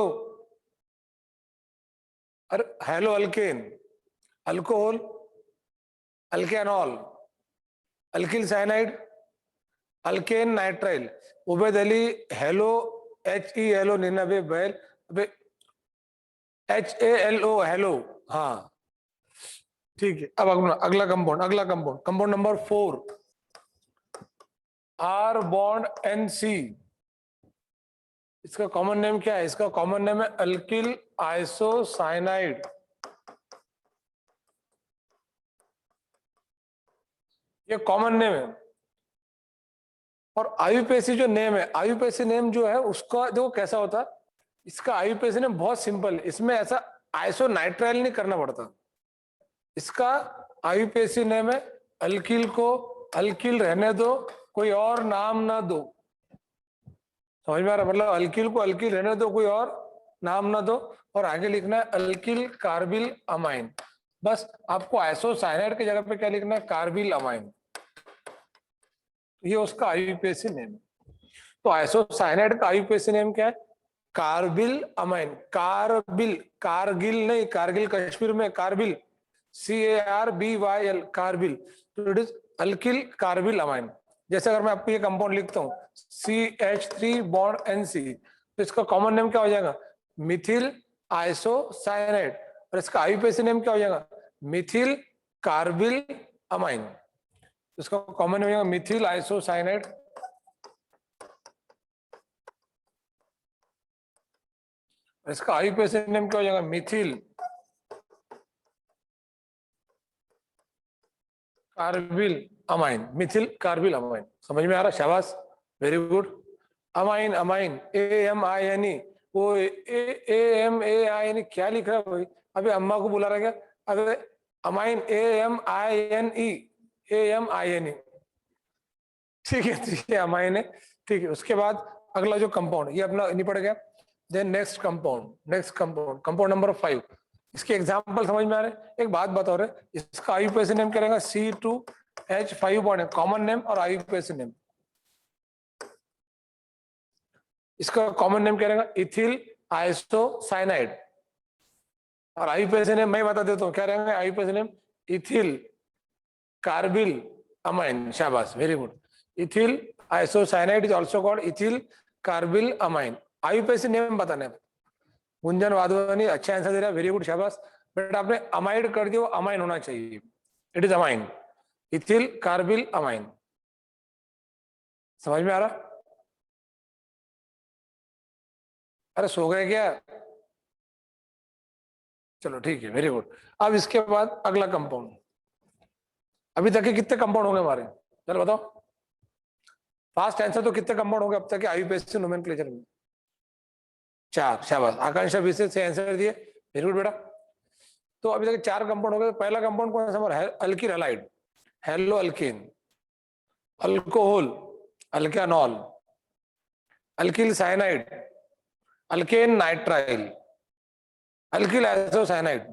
अरे halo alkane, alcohol, alkanol, alkyl cyanide, alkane nitrile, Ubaid Ali, hello, HELO 99 बैल, HALO हेलो, हाँ ठीक है। अब अगला compound, compound number 4, R bond NC, इसका कॉमन नेम क्या है, इसका कॉमन नेम है अल्किल आइसोसाइनाइड। ये कॉमन नेम है। और आईयूपीएसी जो नेम है, आईयूपीएसी नेम जो है उसका देखो कैसा होता है, इसका आईयूपीएसी नेम बहुत सिंपल है, इसमें ऐसा आइसोनाइट्राइल नहीं करना पड़ता। इसका आईयूपीएसी नेम है, अल्किल को अल्किल रहने दो, कोई और नाम ना दो। समझ में आ रहा, मतलब अल्किल को अल्किल रहने दो, कोई और नाम ना दो, और आगे लिखना है अल्किल कार्बिल अमाइन। बस आपको आइसोसाइनाइड की जगह पे क्या लिखना है, कार्बिल अमाइन, ये उसका आईयूपीएसी नेम है। तो आइसोसाइनाइड का आईयूपीएसी नेम क्या है, कार्बिल अमाइन, कारबिल, कारगिल नहीं, कारगिल कश्मीर में, कारबिल, CARBYL, कारबिल। तो it is alkyl carbyl amine. जैसे अगर मैं आपको ये कंपाउंड लिखता हूँ CH3 बॉन्ड NC, तो इसका कॉमन नेम क्या हो जाएगा? मिथिल आइसोसाइनाइड। और इसका आईयूपीएसी नेम क्या हो जाएगा? Mithil carbyl amine. इसका कॉमन नेम हो जाएगा मिथिल आइसोसाइनाइड। इसका आईयूपीएसी नेम क्या हो जाएगा? Mithil carbyl amine, Mithil carbyl amine. समझ में आ रहा? शाबाश, very good. Amine, amine, AMINE, वो AMAINE क्या लिख रहा है भाई? अभी अम्मा को बुला रहा है क्या? अबे अमाइन AMINE, AMINE, ठीक है, ठीक है, अमाइन है, ठीक है। उसके बाद अगला जो कंपाउंड, ये अपना निपट गया। Then next compound, next compound, compound number 5। इसके एग्जांपल समझ में आ रहे हैं? एक बात बता रहे, इसका आईयूपीएसी नेम क्या रहेगा? C2H5 बॉन्ड है, कॉमन नेम और आईयूपीएसी नेम। इसका कॉमन नेम क्या रहेगा? Ethyl isocyanide. और आईयूपीएसी नेम मैं बता देता हूँ क्या रहेगा IUPAC name? Ethyl carbyl amine. शाबाश, very good. Ethyl isocyanide is also called ethyl carbyl amine. IUPAC name बताना है। गुंजन वाधवानी अच्छा आंसर दे रहा है, वेरी गुड, शाबाश। बट आपने अमाइड कर दिया, वो अमाइन होना चाहिए। It is amine, ethyl carbyl amine. समझ में आ रहा? अरे सो गए क्या? चलो ठीक है, वेरी गुड। अब इसके बाद अगला कंपाउंड। अभी तक के कितने कंपाउंड होंगे हमारे? चलो बताओ, फास्ट आंसर। तो कितने कंपाउंड होंगे अब तक के आईयूपीएसी नोमेनक्लेचर में? 4, शाबाश। आकांक्षा विशेष से आंसर दिए, वेरी गुड बेटा। तो अभी तक 4 कंपाउंड हो गए। पहला कंपाउंड कौन सा हमारा? Alkyl halide, halo alkane, alcohol, alkanol, alkyl cyanide, alkane nitrile, alkyl isocyanide,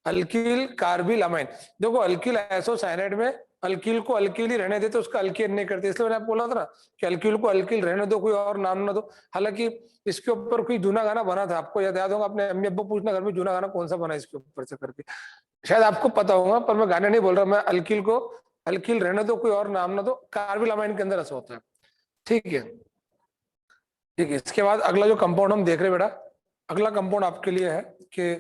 alkyl carbyl amine. देखो अल्किल आइसोसाइनाइड में अल्किल को अल्किल ही रहने देते, उसका अल्केन नहीं करते। इसलिए मैंने आपको बोला था ना कि अल्किल को अल्किल रहने दो, कोई और नाम ना दो। हालांकि इसके ऊपर कोई जूना गाना बना था, आपको याद होगा, अपने अम्मी अब्बू पूछना घर में जूना गाना कौन सा बना इसके ऊपर से करके, शायद आपको पता होगा, पर मैं गाने नहीं बोल रहा। मैं अल्किल को अल्किल रहने दो, कोई और नाम ना दो। कार्बिल अमाइन के अंदर ऐसा होता है, ठीक है, ठीक है। इसके बाद अगला जो कंपाउंड हम देख रहे हैं बेटा, अगला कंपाउंड आपके लिए है कि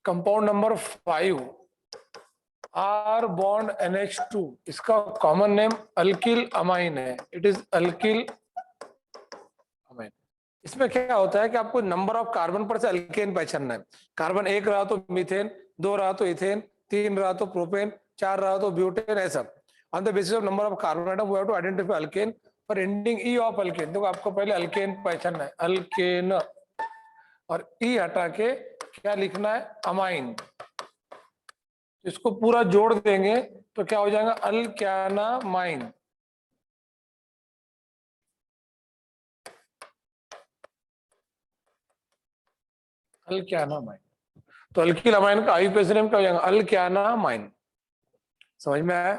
compound number 5, R bond NH2। इसका कॉमन नेम अल्किल अमाइन है, इट इज अल्किल अमाइन। इसमें क्या होता है कि आपको नंबर ऑफ कार्बन पर से अल्केन पहचानना है। कार्बन 1 रहा तो मीथेन, 2 रहा तो इथेन, 3 रहा तो प्रोपेन, 4 रहा तो ब्यूटेन, ऐसा। On the basis of number of carbon atom we have to identify alkane और एंडिंग ई ऑफ अल्केन। देखो आपको पहले अल्केन पहचानना है, अल्केन, और ई हटा के क्या लिखना है? अमाइन। इसको पूरा जोड़ देंगे तो क्या हो जाएगा? अल्क्यानामाइन। अल्क्यानामाइन। तो अल्किल अमाइन का आईयूपीएसी नेम क्या हो जाएगा? अल्क्यानामाइन। समझ में आया?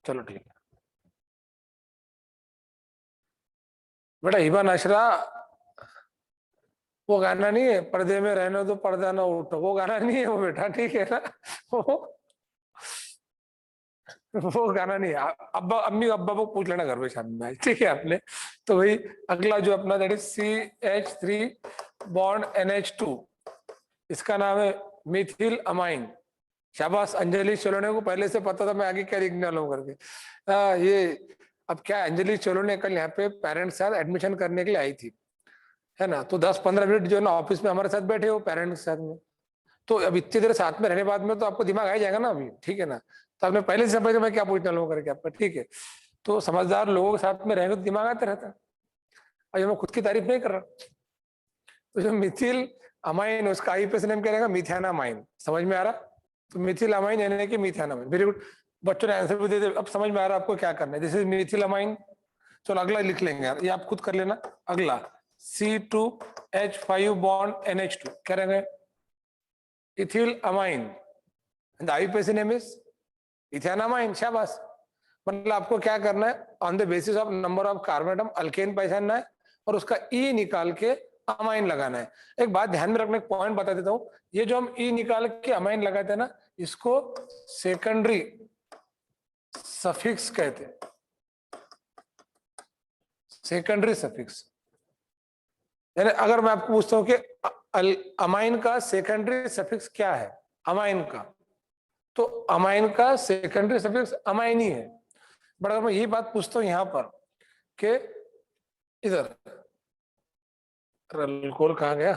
चलो ठीक है बेटा। हिबा नशरा, वो गाना नहीं है, पर्दे में रहने दो पर्दा ना उठो, वो गाना नहीं है वो बेटा, ठीक है ना? वो गाना नहीं है। अब्बा अम्मी अब्बा को पूछ लेना घर में शाम में, ठीक है आपने। तो भाई अगला जो अपना that is CH3 bond NH2, इसका नाम है मिथिल अमाइन। शाबाश अंजलि सोलोने को पहले से पता था मैं आगे क्या लिखने वाला हूँ करके। ये अब क्या, अंजलि सोलोने कल यहाँ पे पेरेंट्स साथ एडमिशन करने के लिए आई थी, है ना? तो 10-15 मिनट जो है ना ऑफिस में हमारे साथ बैठे हो पेरेंट्स के साथ में। तो अब इतनी देर साथ में रहने बाद में तो आपको दिमाग आ जाएगा ना अभी, ठीक है ना? तो आपने पहले से समझ मैं क्या पूछना लोगों करके आपका, ठीक है। तो समझदार लोगों के साथ में रहेंगे तो दिमाग आता रहता है। और ये मैं खुद की तारीफ नहीं कर रहा। तो जो मिथिल अमाइन, उसका आईयूपीएसी नेम क्या रहेगा? मिथानामाइन। समझ में आ रहा? तो मिथिल अमाइन यानी कि मिथानामाइन, वेरी गुड। बच्चों ने आंसर भी दे दिया। अब समझ में आ रहा आपको क्या करना है? This is Mithil amine. चलो अगला लिख लेंगे यार, ये आप खुद कर लेना। अगला C2H5 बॉन्ड NH2 क्या रहेगा? Ethyl amine. The IUPAC name is ethanamine. शाबाश। मतलब आपको क्या करना है, on the basis of number of carbon atom alkane पहचानना है और उसका ई निकाल के अमाइन लगाना है। एक बात ध्यान में रखने, पॉइंट बता देता हूं, ये जो हम ई निकाल के अमाइन लगाते हैं ना, इसको सेकेंडरी सफिक्स कहते हैं, सेकेंडरी सफिक्स। यानी अगर मैं आपको पूछता हूं कि अमाइन का सेकेंडरी सफिक्स क्या है, अमाइन का, तो अमाइन का सेकेंडरी सफिक्स अमाइन ही है। बट अगर मैं यही बात पूछता हूं यहां पर कि इधर अल्कोहल कहां गया,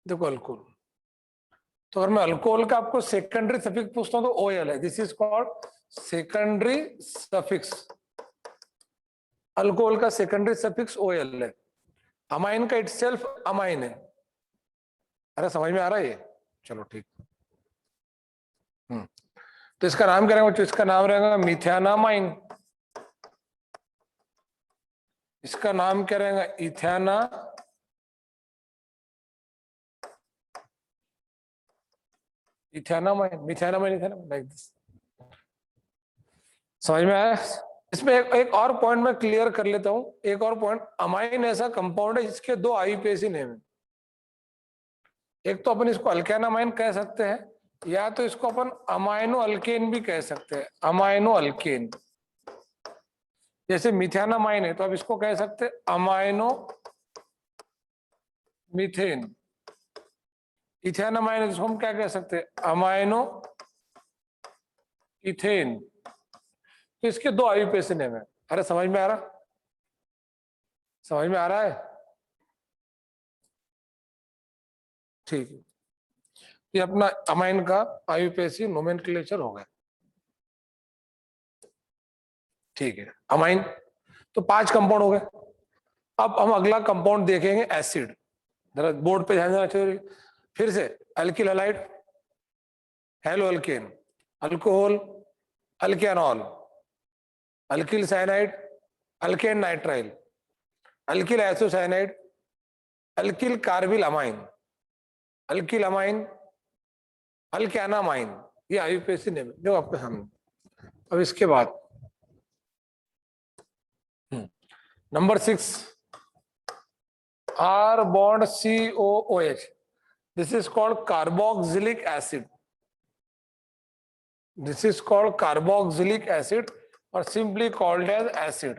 देखो अल्कोहल, तो अगर मैं अल्कोहल का आपको सेकेंडरी सफिक्स पूछता हूं तो ओएल है, this is called secondary suffix. Alcohol का सेकेंडरी सफिक्स ओएल है, अमाइन का इटसेल्फ अमाइन है। अरे समझ में आ रहा है ये, चलो ठीक। तो इसका नाम क्या रहेगा, इसका नाम रहेगा मिथानामाइन, इसका नाम क्या रहेगा इथाना इथानामाइन, मिथानामाइन इथानामाइन, लाइक दिस। समझ में आया? इसमें एक और पॉइंट मैं क्लियर कर लेता हूं, एक और पॉइंट, अमाइन ऐसा कंपाउंड है जिसके दो आईयूपीएसी नेम है। एक तो अपन इसको अल्केनामाइन कह सकते हैं, या तो इसको अपन अमाइनो अल्केन भी कह सकते हैं, अमाइनो अल्केन। जैसे मिथानामाइन है तो आप इसको कह सकते हैं अमाइनो मीथेन। इथेनामाइन है जिसको हम क्या कह सकते हैं, अमाइनो इथेन। तो इसके दो आईयूपीएसी नेम है। अरे समझ में आ रहा, समझ में आ रहा है? ठीक है, ये अपना अमाइन का आईयूपीएसी नोमेनक्लेचर हो गया। ठीक है, अमाइन तो 5 कंपाउंड हो गए। अब हम अगला कंपाउंड देखेंगे एसिड। जरा बोर्ड पे ध्यान देना चाहिए फिर से। Alkyl halide, halo alkane, alcohol, alkanol, alkyl cyanide, alkane nitrile, alkyl isocyanide, alkyl carbyl amine, alkyl amine, alkanamine. ये आईयूपीएसी नेम है जो आपके सामने। अब इसके बाद number 6, R bond COOH. This is called carboxylic acid. This is called carboxylic acid or simply called as acid.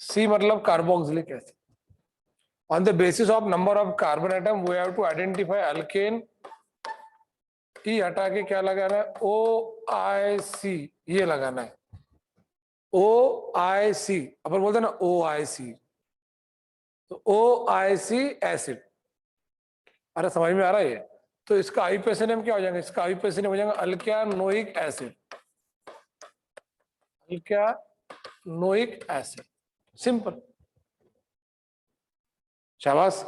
C मतलब carboxylic acid. On the basis of number of carbon atom, we have to identify alkane. E हटा के क्या लगाना है, OIC, ये लगाना है OIC। अपन बोलते हैं ना OIC, तो OIC एसिड। अरे समझ में आ रहा है ये? तो इसका आईयूपीएसी नेम क्या हो जाएगा, इसका आईयूपीएसी नेम हो जाएगा अल्क्यानोइक एसिड, अल्क्यानोइक एसिड, सिंपल। शाबाश।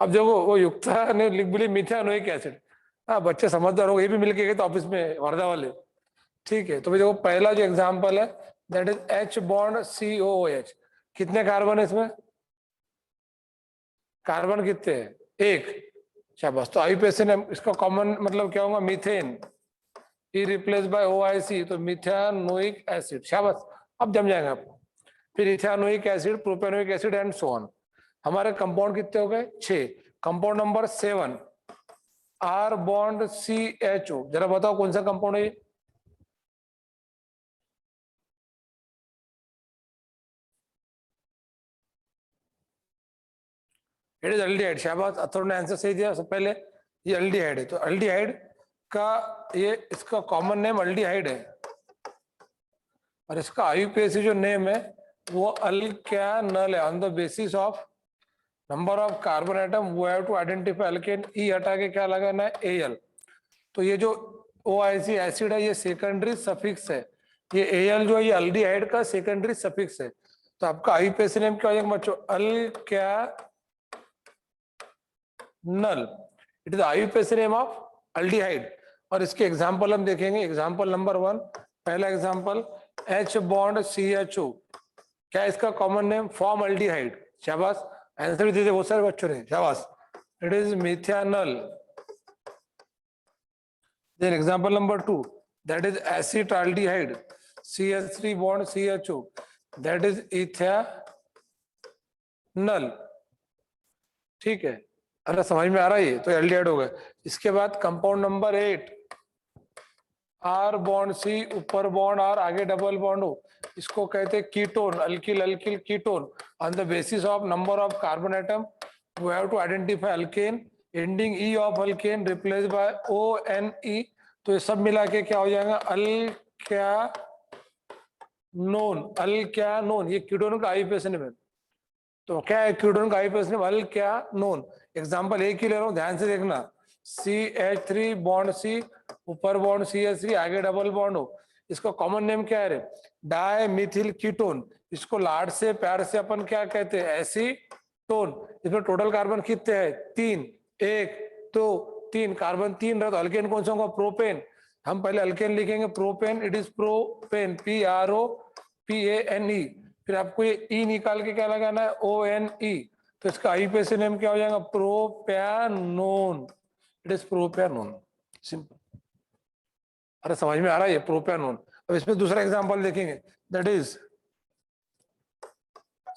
अब देखो वो युक्ता ने लिख भी मिथानोइक एसिड। हाँ बच्चे समझदार हो, ये भी मिलके गए तो ऑफिस में वर्धा वाले। ठीक है, तो भाई देखो पहला जो एग्जांपल है that is H bond COOH। कितने कार्बन है इसमें, कार्बन कितने हैं, एक। शाबाश। तो आईयूपीएसी नेम इसका कॉमन मतलब क्या होगा, methane, E replace by OIC, तो मिथानोइक एसिड। शाबाश, अब जम जाएगा आपको। फिर ethanoic acid, propanoic acid and so on. हमारे कंपाउंड कितने हो गए, 6। Compound number 7, R bond CHO। जरा बताओ कौन सा कंपाउंड है ये, इट इज एल्डिहाइड। शाबाश, अथर्व ने आंसर सही दिया। सबसे पहले ये एल्डिहाइड है, तो एल्डिहाइड का ये इसका कॉमन नेम एल्डिहाइड है और इसका आईयूपीएसी जो नेम है वो अल्केनल है। On the basis of number of carbon atom we have to identify alkane. E हटा के क्या लगाना है, AL। तो ये जो OIC एसिड है ये सेकेंडरी सफिक्स है, ये AL जो है ये एल्डिहाइड का सेकेंडरी सफिक्स है। तो आपका आईयूपीएसी नेम क्या हो जाएगा बच्चों, alkanal. It is IUPAC name of aldehyde. और इसके एग्जांपल हम देखेंगे। एग्जांपल नंबर 1, पहला एग्जांपल H बॉन्ड CHO, क्या इसका कॉमन नेम? फॉर्मल्डिहाइड। शाबाश, आंसर भी दे दिए बहुत सारे बच्चों ने, शाबाश। It is methanal. Then example number 2, that is acetaldehyde, CH3 bond CHO, that is ethanal. ठीक है, अरे समझ में आ रहा है? ये तो एल्डिहाइड हो गया। इसके बाद compound number 8, R bond C, ऊपर बॉन्ड R, आगे डबल बॉन्ड हो, इसको कहते हैं ketone, alkyl alkyl ketone. On the basis of number of carbon atom we have to identify alkane, ending E of alkane replace by ONE। तो ये सब मिला के क्या हो जाएगा? अल्क्यानोन। अल्क्यानोन ये कीटोन का आईयूपीएसी नेम है। तो क्या है कीटोन का आईयूपीएसी नेम? अल्क्यानोन। एग्जांपल एक ही ले रहा हूं, ध्यान से देखना। CH3 बॉन्ड C, ऊपर बॉन्ड CH3, आगे डबल बॉन्ड हो, इसका कॉमन नेम क्या है रे? Di methyl ketone. इसको लाड से प्यार से अपन क्या कहते हैं? एसीटोन। इसमें टोटल कार्बन कितने हैं? 3, 1 2 3, कार्बन 3 रहा तो अल्केन कौन सा होगा? प्रोपेन। हम पहले अल्केन लिखेंगे propane, it is propane, PROPANE। फिर आपको ये ई निकाल के क्या लगाना है? ONE। तो इसका आईयूपीएसी नेम क्या हो जाएगा? Propanone. It is propanone, simple. अरे समझ में आ रहा है? ये प्रोपैनोन। अब इसमें दूसरा एग्जांपल देखेंगे, that is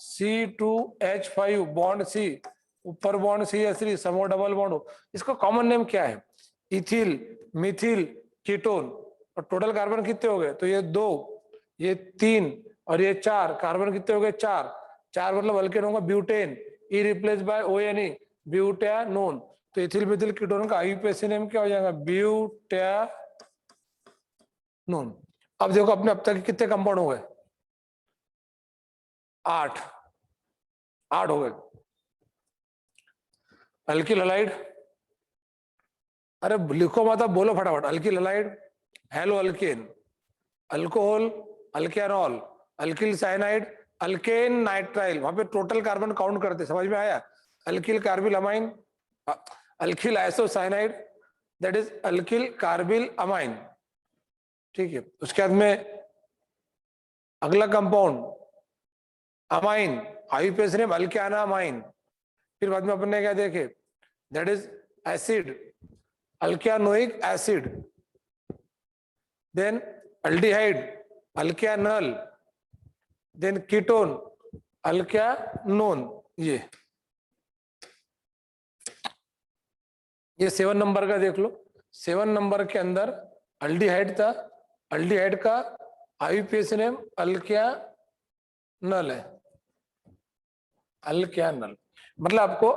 C2H5 bond C, ऊपर बॉन्ड CH3, समो डबल बॉन्ड हो, इसका कॉमन नेम क्या है? Ethyl Mithil ketone. और टोटल कार्बन कितने हो गए? तो ये 2, ये 3 और ये 4, कार्बन कितने हो गए? 4। 4 मतलब अल्केन होगा butane, E replace by ONE, butanone. तो इथिल मिथिल कीटोन का आईयूपीएसी नेम क्या हो जाएगा? ब्यूटेनोन। अब देखो अपने अब तक कितने कंपाउंड हो गए? 8 हो गए। अल्किल हलाइड, अरे लिखो मत, बोलो फटाफट। Alkyl halide, halo alkane, alcohol, alkanol, alkyl cyanide, alkane nitrile. वहां पे टोटल कार्बन काउंट करते, समझ में आया? Alkyl carbyl amine, alkyl isocyanide, that is alkyl carbyl amine. ठीक है, उसके बाद में अगला compound amine, IUPAC name alkanamine. फिर बाद में अपन ने क्या देखे? That is acid, alkanoic acid. Then aldehyde, alkanal. Then ketone, alkanone. ये 7 नंबर का देख लो। 7 नंबर के अंदर अल्डिहाइड था, अल्डिहाइड का आईयूपीएसी नेम अल्क्यानल है। अल्क्यानल मतलब आपको,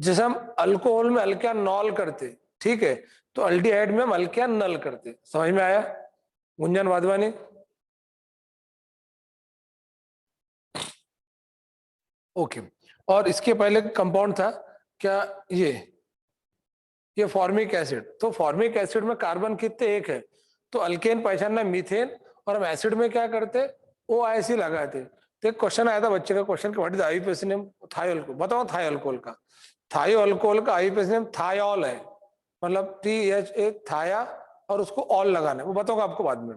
जैसे हम अल्कोहल में अल्क्यानॉल करते, ठीक है, तो अल्डिहाइड में हम अल्क्यानल करते। समझ में आया गुंजन वाधवानी? ओके। और इसके पहले कंपाउंड था क्या? ये फॉर्मिक एसिड। तो फॉर्मिक एसिड में कार्बन कितने? 1 है। तो अल्केन पहचानना मीथेन, और हम एसिड में क्या करते? OIC लगाते। तो एक क्वेश्चन आया था बच्चे का, question what is IUPAC name thiol को? बताओ थायो अल्कोहल का। थायो अल्कोहल का आईयूपीएसी नेम थायोल है, मतलब THA थाया, और उसको ऑल लगाना है, वो बताऊंगा आपको बाद में।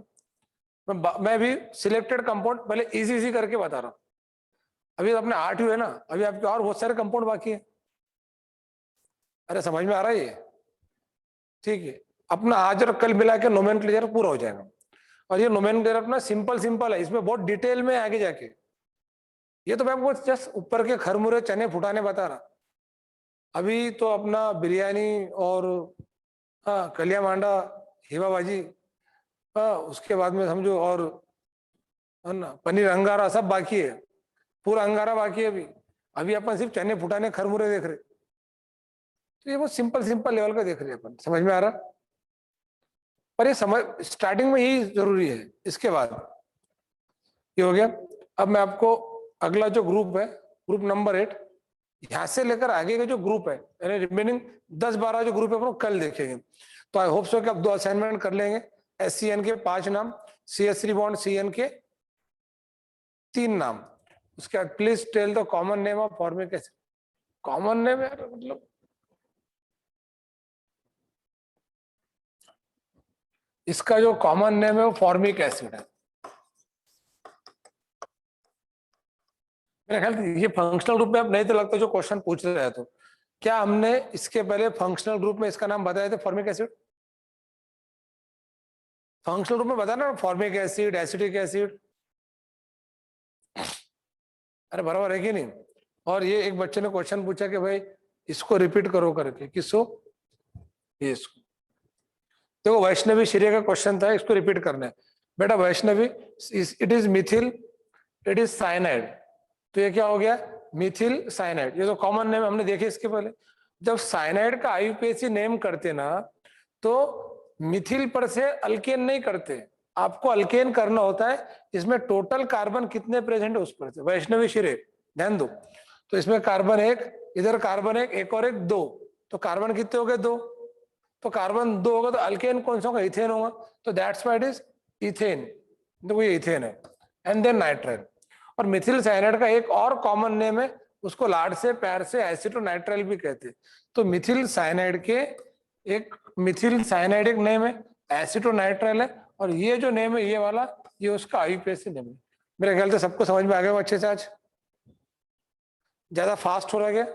मैं भी सिलेक्टेड कंपाउंड पहले इजी इजी करके बता रहा हूँ। अभी अपने 8 हुए ना, अभी आपके और बहुत सारे कंपाउंड बाकी है। अरे समझ में आ रहा है ये? ठीक है, अपना आज और कल मिला के नोमेनक्लेचर पूरा हो जाएगा। और ये नोमेनक्लेचर अपना सिंपल सिंपल है, इसमें बहुत डिटेल में आगे जाके। ये तो मैं आपको जस्ट ऊपर के खरमुरे चने फुटाने बता रहा। अभी तो अपना बिरयानी और हाँ कलिया मांडा, हिवा भाजी, हाँ उसके बाद में समझो, और है ना पनीर अंगारा सब बाकी है, पूरा अंगारा बाकी है अभी। अभी अपन सिर्फ चने फुटाने खरमुरे देख रहे। तो ये बहुत सिंपल सिंपल लेवल का देख रहे हैं अपन, समझ में आ रहा? पर ये समझ स्टार्टिंग में यही जरूरी है। इसके बाद ये हो गया। अब मैं आपको अगला जो ग्रुप है, ग्रुप नंबर 8, यहां से लेकर आगे का जो ग्रुप है, यानी रिमेनिंग 10-12 जो ग्रुप है अपन कल देखेंगे। तो आई होप सो कि आप 2 असाइनमेंट कर लेंगे। SCN के 5 नाम, CH3 बॉन्ड CN के 3 नाम। उसके बाद please tell the common name of formic acid. Common name है मतलब इसका जो कॉमन नेम है वो फॉर्मिक एसिड है। मेरा ख्याल ये फंक्शनल ग्रुप में अब नहीं तो लगता जो क्वेश्चन पूछ रहे हैं, तो क्या हमने इसके पहले फंक्शनल ग्रुप में इसका नाम बताया था फॉर्मिक एसिड? फंक्शनल ग्रुप में बताया ना, फॉर्मिक एसिड, एसिटिक एसिड। अरे बराबर है कि नहीं? और ये एक बच्चे ने क्वेश्चन पूछा कि भाई इसको रिपीट करो करके, किसको? ये इसको। देखो वैष्णवी श्रेय का क्वेश्चन था, इसको रिपीट करना है बेटा। Vaishnavi, it is Mithil, it is cyanide. तो ये क्या हो गया? मिथिल साइनाइड। ये तो कॉमन नेम हमने देखे इसके पहले। जब साइनाइड का आईयूपीएसी नेम करते ना, तो मिथिल पर से अल्केन नहीं करते, आपको अल्केन करना होता है इसमें टोटल कार्बन कितने प्रेजेंट है उस पर से। वैष्णवी श्रेय ध्यान दो, तो इसमें कार्बन एक, इधर कार्बन एक और एक दो, तो कार्बन कितने हो गए? दो। तो कार्बन दो होगा तो अल्केन कौन सा होगा? इथेन होगा। तो that's why it is ethane. तो ये इथेन है। And then nitrile. और मिथिल साइनाइड का एक और कॉमन नेम है, उसको लाड से प्यार से एसिटोनाइट्राइल भी कहते हैं। तो मिथिल साइनाइड के एक मिथिल साइनाइड एक नेम है, एसिटोनाइट्राइल है, और ये जो नेम है ये वाला, ये उसका आईयूपीएसी नेम है। मेरे ख्याल से सबको समझ में आ गया अच्छे से। आज ज्यादा फास्ट हो रहा है क्या?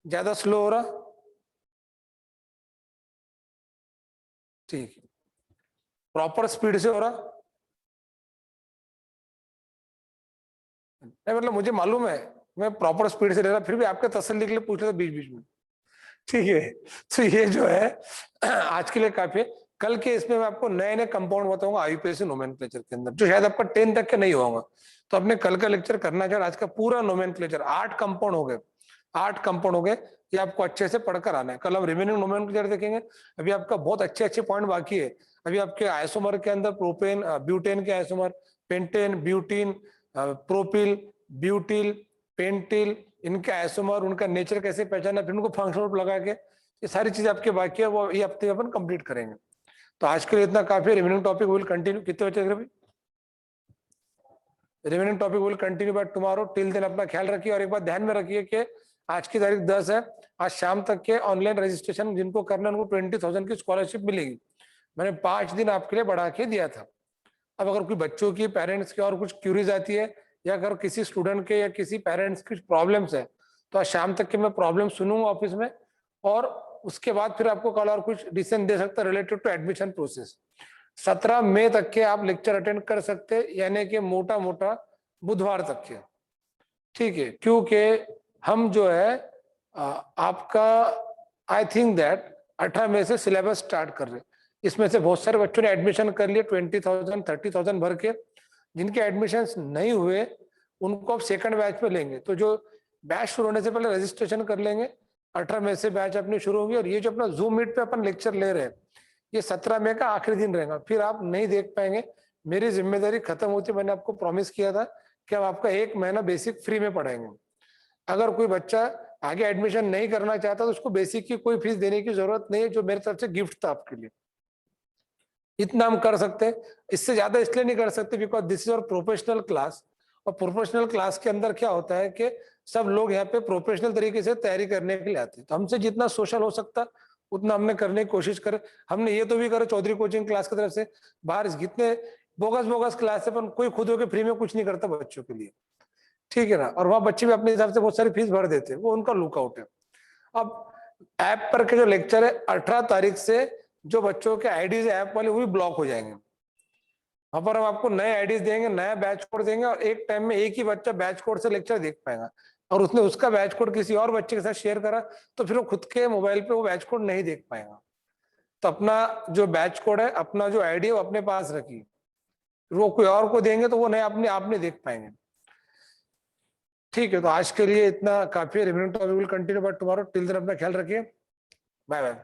ज्यादा स्लो हो रहा? ठीक है। प्रॉपर स्पीड से हो रहा? नहीं मतलब मुझे मालूम है, मैं प्रॉपर स्पीड से ले रहा, फिर भी आपके तसल्ली के लिए पूछ रहा था बीच बीच में। ठीक है। तो ये जो है आज के लिए काफी है। कल के इसमें मैं आपको नए नए कंपाउंड बताऊंगा आईयूपीएसी नोमेनक्लेचर के अंदर, जो शायद आपका 10 तक के नहीं होगा। तो अपने कल का लेक्चर करना चाहिए। आज का पूरा नोमेनक्लेचर 8 कंपाउंड हो गए, 8 कंपाउंड हो गए। ये आपको अच्छे से पढ़कर आना है। कल हम रिमेनिंग नोमेनक्लेचर देखेंगे। अभी आपका बहुत अच्छे अच्छे पॉइंट बाकी है। अभी आपके आइसोमर के अंदर प्रोपेन ब्यूटेन के isomer, pentane, butene, propyl, butyl, pentyl, इनके आइसोमर, उनका नेचर कैसे पहचाना, फिर उनको फंक्शनल ग्रुप लगा के, ये सारी चीजें आपके बाकी है, वो ये हफ्ते अपन कंप्लीट करेंगे। तो आज के लिए इतना काफी है। Remaining topic will continue. कितने बचे भाई? Remaining topic will continue by tomorrow. Till then अपना ख्याल रखिए। और एक बात ध्यान में रखिए कि आज की तारीख 10 है। आज शाम तक के ऑनलाइन रजिस्ट्रेशन जिनको करना है उनको 20,000 की स्कॉलरशिप मिलेगी। मैंने 5 दिन आपके लिए बढ़ा के दिया था। अब अगर कोई बच्चों की, पेरेंट्स की और कुछ क्यूरीज आती है, या अगर किसी स्टूडेंट के या किसी पेरेंट्स की प्रॉब्लम्स है, तो आज शाम तक के मैं प्रॉब्लम सुनूंगा ऑफिस में, और उसके बाद फिर आपको कल और कुछ डिसीजन दे सकता रिलेटेड टू एडमिशन प्रोसेस। 17 मई तक के आप लेक्चर अटेंड कर सकते, यानी कि मोटा मोटा बुधवार तक के। ठीक है, क्योंकि हम जो है आपका आई थिंक दैट 18 मई से सिलेबस स्टार्ट कर रहे हैं। इसमें से बहुत सारे बच्चों ने एडमिशन कर लिए 20,000 30,000 भर के। जिनके एडमिशन नहीं हुए उनको अब सेकंड बैच में लेंगे। तो जो बैच शुरू होने से पहले रजिस्ट्रेशन कर लेंगे, 18 मई से बैच अपनी शुरू होगी। और ये जो अपना जूम मीट पे अपन लेक्चर ले रहे हैं, ये 17 मई का आखिरी दिन रहेगा, फिर आप नहीं देख पाएंगे। मेरी जिम्मेदारी खत्म होती, मैंने आपको प्रॉमिस किया था कि हम आपका 1 महीना बेसिक फ्री में पढ़ाएंगे। अगर कोई बच्चा आगे एडमिशन नहीं करना चाहता तो उसको बेसिक की कोई फीस देने की जरूरत नहीं है, जो मेरी तरफ से गिफ्ट था आपके लिए। इतना हम कर सकते हैं, इससे ज्यादा इसलिए नहीं कर सकते बिकॉज दिस इज और प्रोफेशनल क्लास। और प्रोफेशनल क्लास के अंदर क्या होता है कि सब लोग यहाँ पे प्रोफेशनल तरीके से तैयारी करने के लिए आते हैं। तो हमसे जितना सोशल हो सकता उतना हमने करने की कोशिश करे। हमने ये तो भी करा चौधरी कोचिंग क्लास की तरफ से, बाहर जितने बोगस बोगस क्लास है, पर कोई खुद होकर फ्री में कुछ नहीं करता बच्चों के लिए। ठीक है ना? और वहां बच्चे भी अपने हिसाब से बहुत सारी फीस भर देते हैं, वो उनका लुकआउट है। अब ऐप पर के जो लेक्चर है 18 तारीख से जो बच्चों के आईडीज ऐप वाले वो भी ब्लॉक हो जाएंगे। वहां पर हम आपको नए आईडीज देंगे, नया बैच कोड देंगे, और एक टाइम में एक ही बच्चा बैच कोड से लेक्चर देख पाएगा। और उसने उसका बैच कोड किसी और बच्चे के साथ शेयर करा तो फिर वो खुद के मोबाइल पे वो बैच कोड नहीं देख पाएगा। तो अपना जो बैच कोड है, अपना जो आईडी है वो अपने पास रखिए। वो कोई और को देंगे तो वो नहीं, अपने आप नहीं देख पाएंगे। ठीक है, तो आज के लिए इतना काफी है। Remaining topic will continue by tomorrow. Till then अपना ख्याल रखिए। Bye bye.